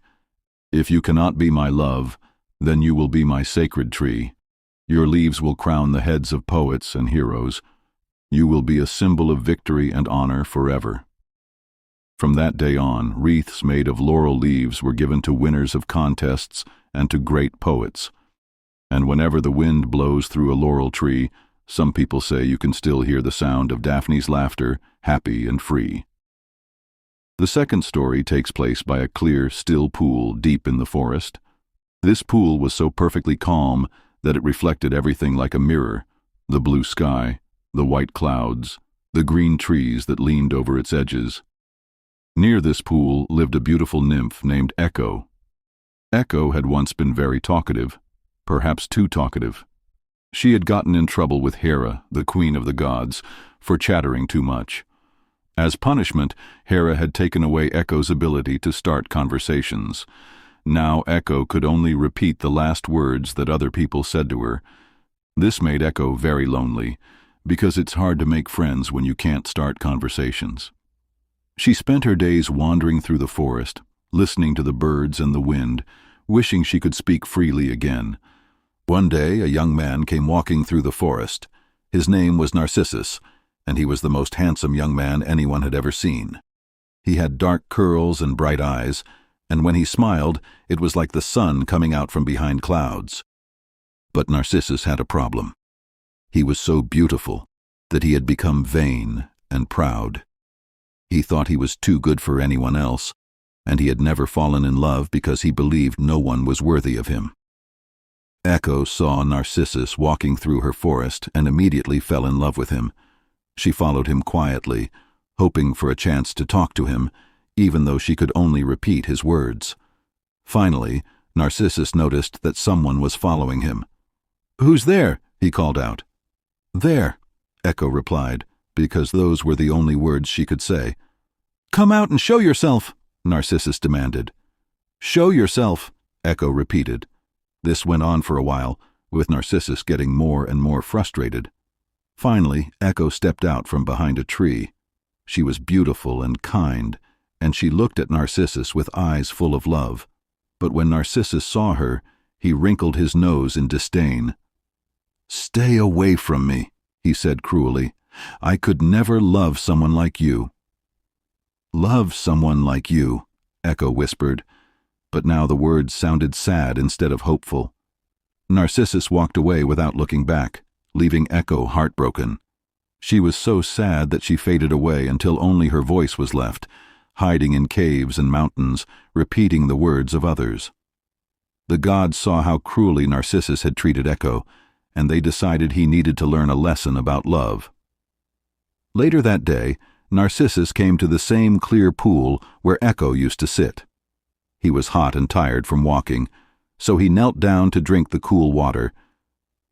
"If you cannot be my love, then you will be my sacred tree. Your leaves will crown the heads of poets and heroes. You will be a symbol of victory and honor forever." From that day on, wreaths made of laurel leaves were given to winners of contests and to great poets. And whenever the wind blows through a laurel tree, some people say you can still hear the sound of Daphne's laughter, happy and free. The second story takes place by a clear, still pool deep in the forest. This pool was so perfectly calm that it reflected everything like a mirror: the blue sky, the white clouds, the green trees that leaned over its edges. Near this pool lived a beautiful nymph named Echo. Echo had once been very talkative, perhaps too talkative. She had gotten in trouble with Hera, the queen of the gods, for chattering too much. As punishment, Hera had taken away Echo's ability to start conversations. Now Echo could only repeat the last words that other people said to her. This made Echo very lonely, because it's hard to make friends when you can't start conversations. She spent her days wandering through the forest, listening to the birds and the wind, wishing she could speak freely again. One day a young man came walking through the forest. His name was Narcissus, and he was the most handsome young man anyone had ever seen. He had dark curls and bright eyes, and when he smiled, it was like the sun coming out from behind clouds. But Narcissus had a problem. He was so beautiful that he had become vain and proud. He thought he was too good for anyone else, and he had never fallen in love because he believed no one was worthy of him. Echo saw Narcissus walking through her forest and immediately fell in love with him. She followed him quietly, hoping for a chance to talk to him, even though she could only repeat his words. Finally, Narcissus noticed that someone was following him. "Who's there?" he called out. "There," Echo replied, because those were the only words she could say. "Come out and show yourself," Narcissus demanded. "Show yourself," Echo repeated. This went on for a while, with Narcissus getting more and more frustrated. Finally, Echo stepped out from behind a tree. She was beautiful and kind, and she looked at Narcissus with eyes full of love. But when Narcissus saw her, he wrinkled his nose in disdain. "Stay away from me," he said cruelly. "I could never love someone like you." "Love someone like you," Echo whispered, but now the words sounded sad instead of hopeful. Narcissus walked away without looking back, leaving Echo heartbroken. She was so sad that she faded away until only her voice was left, hiding in caves and mountains, repeating the words of others. The gods saw how cruelly Narcissus had treated Echo, and they decided he needed to learn a lesson about love. Later that day, Narcissus came to the same clear pool where Echo used to sit. He was hot and tired from walking, so he knelt down to drink the cool water.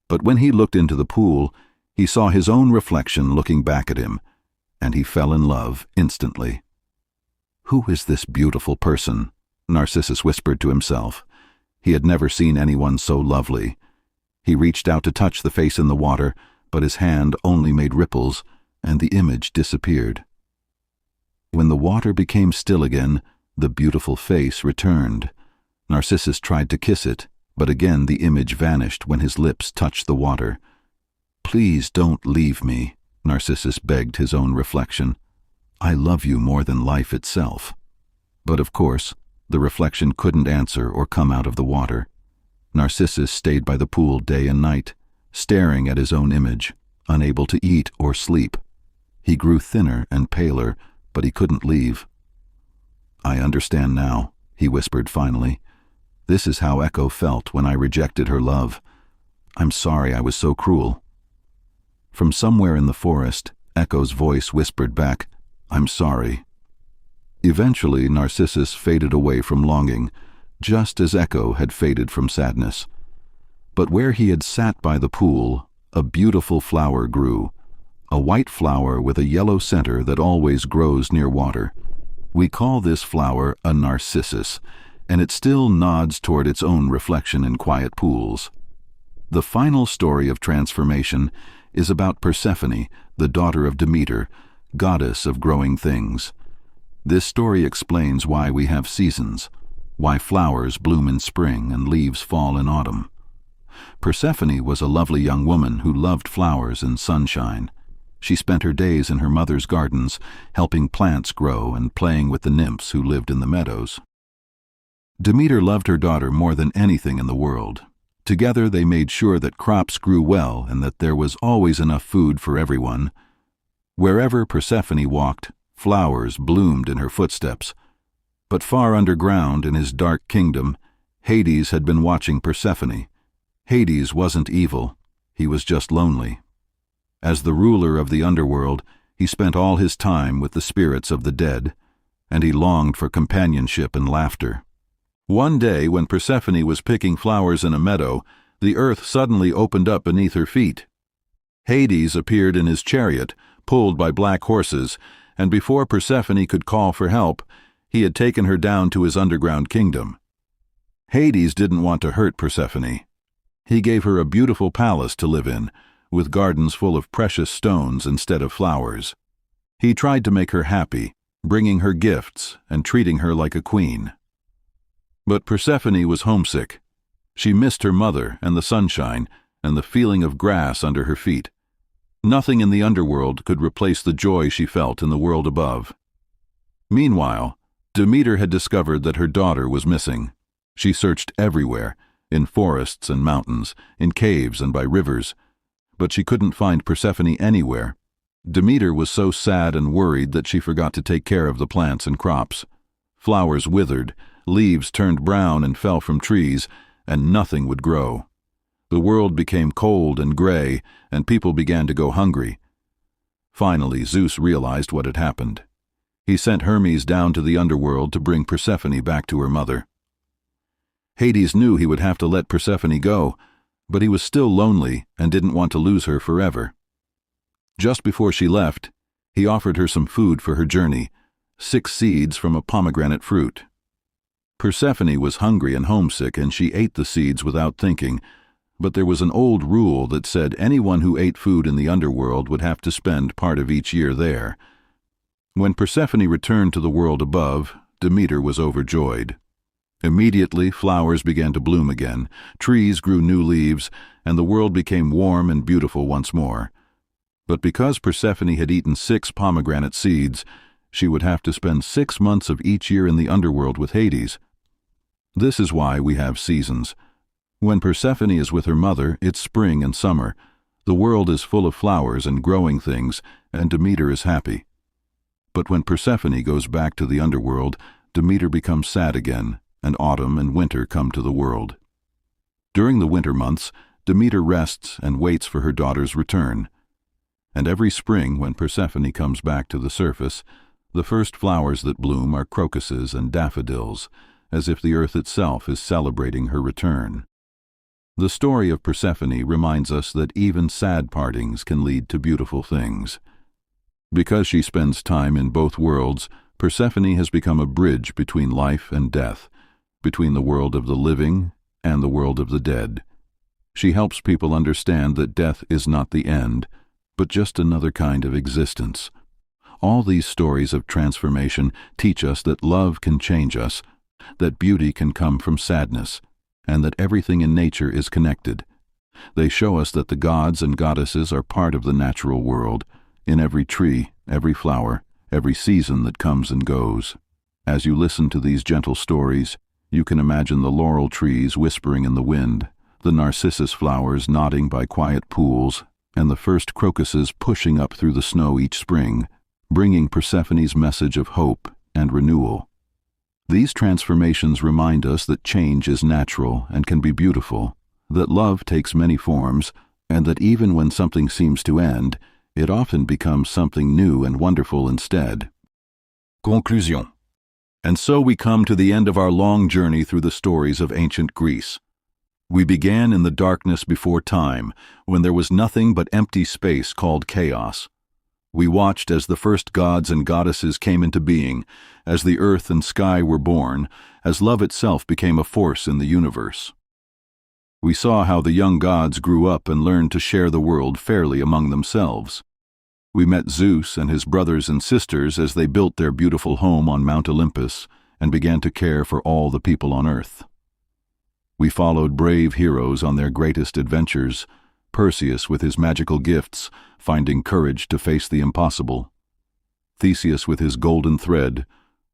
But when he looked into the pool, he saw his own reflection looking back at him, and he fell in love instantly. "Who is this beautiful person?" Narcissus whispered to himself. He had never seen anyone so lovely. He reached out to touch the face in the water, but his hand only made ripples, and the image disappeared. When the water became still again, the beautiful face returned. Narcissus tried to kiss it, but again the image vanished when his lips touched the water. "Please don't leave me," Narcissus begged his own reflection. "I love you more than life itself." But of course, the reflection couldn't answer or come out of the water. Narcissus stayed by the pool day and night, staring at his own image, unable to eat or sleep. He grew thinner and paler, but he couldn't leave. "I understand now," he whispered finally. "This is how Echo felt when I rejected her love. I'm sorry I was so cruel." From somewhere in the forest, Echo's voice whispered back, "I'm sorry." Eventually, Narcissus faded away from longing, just as Echo had faded from sadness. But where he had sat by the pool, a beautiful flower grew, a white flower with a yellow center that always grows near water. We call this flower a narcissus, and it still nods toward its own reflection in quiet pools. The final story of transformation is about Persephone, the daughter of Demeter, goddess of growing things. This story explains why we have seasons, why flowers bloom in spring and leaves fall in autumn. Persephone was a lovely young woman who loved flowers and sunshine. She spent her days in her mother's gardens, helping plants grow and playing with the nymphs who lived in the meadows. Demeter loved her daughter more than anything in the world. Together they made sure that crops grew well and that there was always enough food for everyone. Wherever Persephone walked, flowers bloomed in her footsteps. But far underground in his dark kingdom, Hades had been watching Persephone. Hades wasn't evil, he was just lonely. As the ruler of the underworld, he spent all his time with the spirits of the dead, and he longed for companionship and laughter. One day, when Persephone was picking flowers in a meadow, the earth suddenly opened up beneath her feet. Hades appeared in his chariot, pulled by black horses, and before Persephone could call for help, he had taken her down to his underground kingdom. Hades didn't want to hurt Persephone. He gave her a beautiful palace to live in, with gardens full of precious stones instead of flowers. He tried to make her happy, bringing her gifts and treating her like a queen. But Persephone was homesick. She missed her mother and the sunshine and the feeling of grass under her feet. Nothing in the underworld could replace the joy she felt in the world above. Meanwhile, Demeter had discovered that her daughter was missing. She searched everywhere, in forests and mountains, in caves and by rivers, but she couldn't find Persephone anywhere. Demeter was so sad and worried that she forgot to take care of the plants and crops. Flowers withered, leaves turned brown and fell from trees, and nothing would grow. The world became cold and gray, and people began to go hungry. Finally, Zeus realized what had happened. He sent Hermes down to the underworld to bring Persephone back to her mother. Hades knew he would have to let Persephone go, but he was still lonely and didn't want to lose her forever. Just before she left, he offered her some food for her journey, 6 seeds from a pomegranate fruit. Persephone was hungry and homesick, and she ate the seeds without thinking, but there was an old rule that said anyone who ate food in the underworld would have to spend part of each year there. When Persephone returned to the world above, Demeter was overjoyed. Immediately, flowers began to bloom again, trees grew new leaves, and the world became warm and beautiful once more. But because Persephone had eaten 6 pomegranate seeds, she would have to spend 6 months of each year in the underworld with Hades. This is why we have seasons. When Persephone is with her mother, it's spring and summer. The world is full of flowers and growing things, and Demeter is happy. But when Persephone goes back to the underworld, Demeter becomes sad again, and autumn and winter come to the world. During the winter months, Demeter rests and waits for her daughter's return. And every spring, when Persephone comes back to the surface, the first flowers that bloom are crocuses and daffodils, as if the earth itself is celebrating her return. The story of Persephone reminds us that even sad partings can lead to beautiful things. Because she spends time in both worlds, Persephone has become a bridge between life and death, between the world of the living and the world of the dead. She helps people understand that death is not the end, but just another kind of existence. All these stories of transformation teach us that love can change us, that beauty can come from sadness, and that everything in nature is connected. They show us that the gods and goddesses are part of the natural world, in every tree, every flower, every season that comes and goes. As you listen to these gentle stories, you can imagine the laurel trees whispering in the wind, the narcissus flowers nodding by quiet pools, and the first crocuses pushing up through the snow each spring, bringing Persephone's message of hope and renewal. These transformations remind us that change is natural and can be beautiful, that love takes many forms, and that even when something seems to end, it often becomes something new and wonderful instead. Conclusion. And so we come to the end of our long journey through the stories of ancient Greece. We began in the darkness before time, when there was nothing but empty space called chaos. We watched as the first gods and goddesses came into being, as the earth and sky were born, as love itself became a force in the universe. We saw how the young gods grew up and learned to share the world fairly among themselves. We met Zeus and his brothers and sisters as they built their beautiful home on Mount Olympus and began to care for all the people on Earth. We followed brave heroes on their greatest adventures, Perseus with his magical gifts, finding courage to face the impossible. Theseus with his golden thread,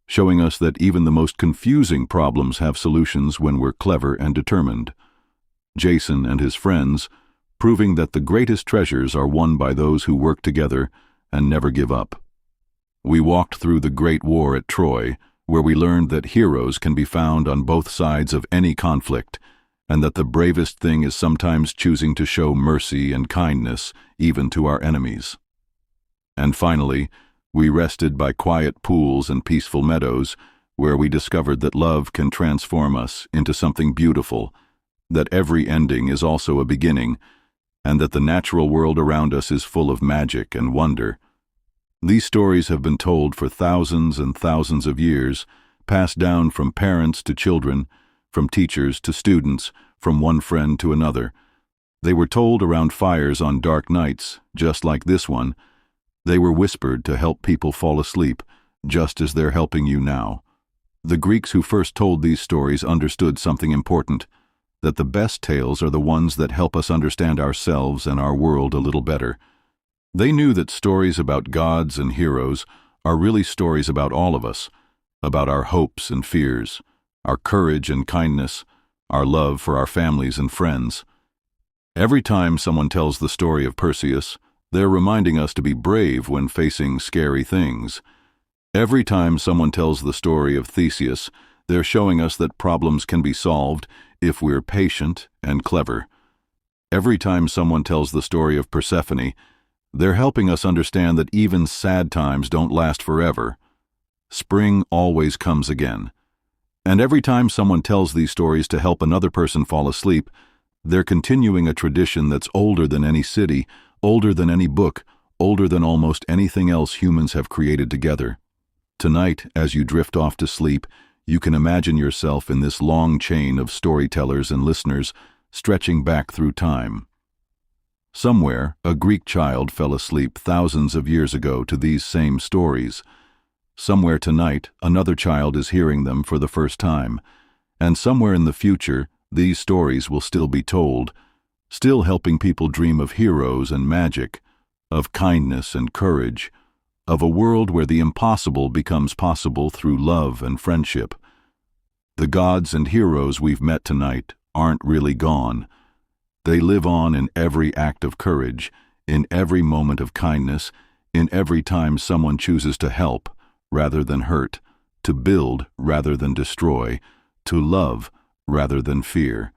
showing us that even the most confusing problems have solutions when we're clever and determined. Jason and his friends, proving that the greatest treasures are won by those who work together and never give up. We walked through the Great War at Troy, where we learned that heroes can be found on both sides of any conflict, and that the bravest thing is sometimes choosing to show mercy and kindness even to our enemies. And finally, we rested by quiet pools and peaceful meadows, where we discovered that love can transform us into something beautiful, that every ending is also a beginning, and that the natural world around us is full of magic and wonder. These stories have been told for thousands and thousands of years, passed down from parents to children, from teachers to students, from one friend to another. They were told around fires on dark nights, just like this one. They were whispered to help people fall asleep, just as they're helping you now. The Greeks who first told these stories understood something important, that the best tales are the ones that help us understand ourselves and our world a little better. They knew that stories about gods and heroes are really stories about all of us, about our hopes and fears, our courage and kindness, our love for our families and friends. Every time someone tells the story of Perseus, they're reminding us to be brave when facing scary things. Every time someone tells the story of Theseus, they're showing us that problems can be solved if we're patient and clever. Every time someone tells the story of Persephone, they're helping us understand that even sad times don't last forever. Spring always comes again. And every time someone tells these stories to help another person fall asleep, they're continuing a tradition that's older than any city, older than any book, older than almost anything else humans have created together. Tonight, as you drift off to sleep, you can imagine yourself in this long chain of storytellers and listeners stretching back through time. Somewhere, a Greek child fell asleep thousands of years ago to these same stories. Somewhere tonight, another child is hearing them for the first time. And somewhere in the future, these stories will still be told, still helping people dream of heroes and magic, of kindness and courage, of a world where the impossible becomes possible through love and friendship. The gods and heroes we've met tonight aren't really gone. They live on in every act of courage, in every moment of kindness, in every time someone chooses to help rather than hurt, to build rather than destroy, to love rather than fear.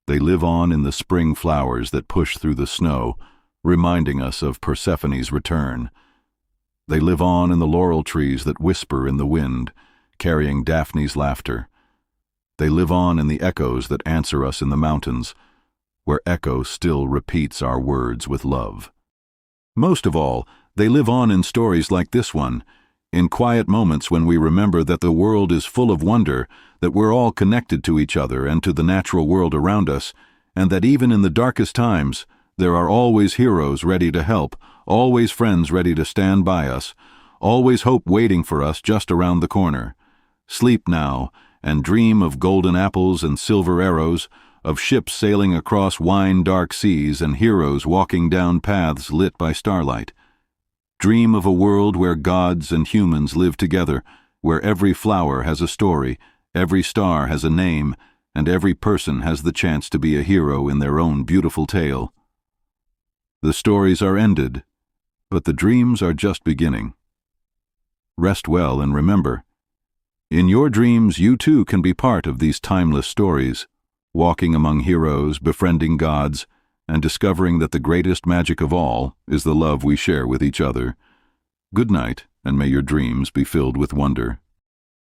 They live on in the spring flowers that push through the snow, reminding us of Persephone's return. They live on in the laurel trees that whisper in the wind, carrying Daphne's laughter. They live on in the echoes that answer us in the mountains, where echo still repeats our words with love. Most of all, they live on in stories like this one, in quiet moments when we remember that the world is full of wonder, that we're all connected to each other and to the natural world around us, and that even in the darkest times, there are always heroes ready to help, always friends ready to stand by us, always hope waiting for us just around the corner. Sleep now, and dream of golden apples and silver arrows, of ships sailing across wine-dark seas and heroes walking down paths lit by starlight. Dream of a world where gods and humans live together, where every flower has a story, every star has a name, and every person has the chance to be a hero in their own beautiful tale. The stories are ended, but the dreams are just beginning. Rest well and remember, in your dreams you too can be part of these timeless stories, walking among heroes, befriending gods, and discovering that the greatest magic of all is the love we share with each other. Good night, and may your dreams be filled with wonder.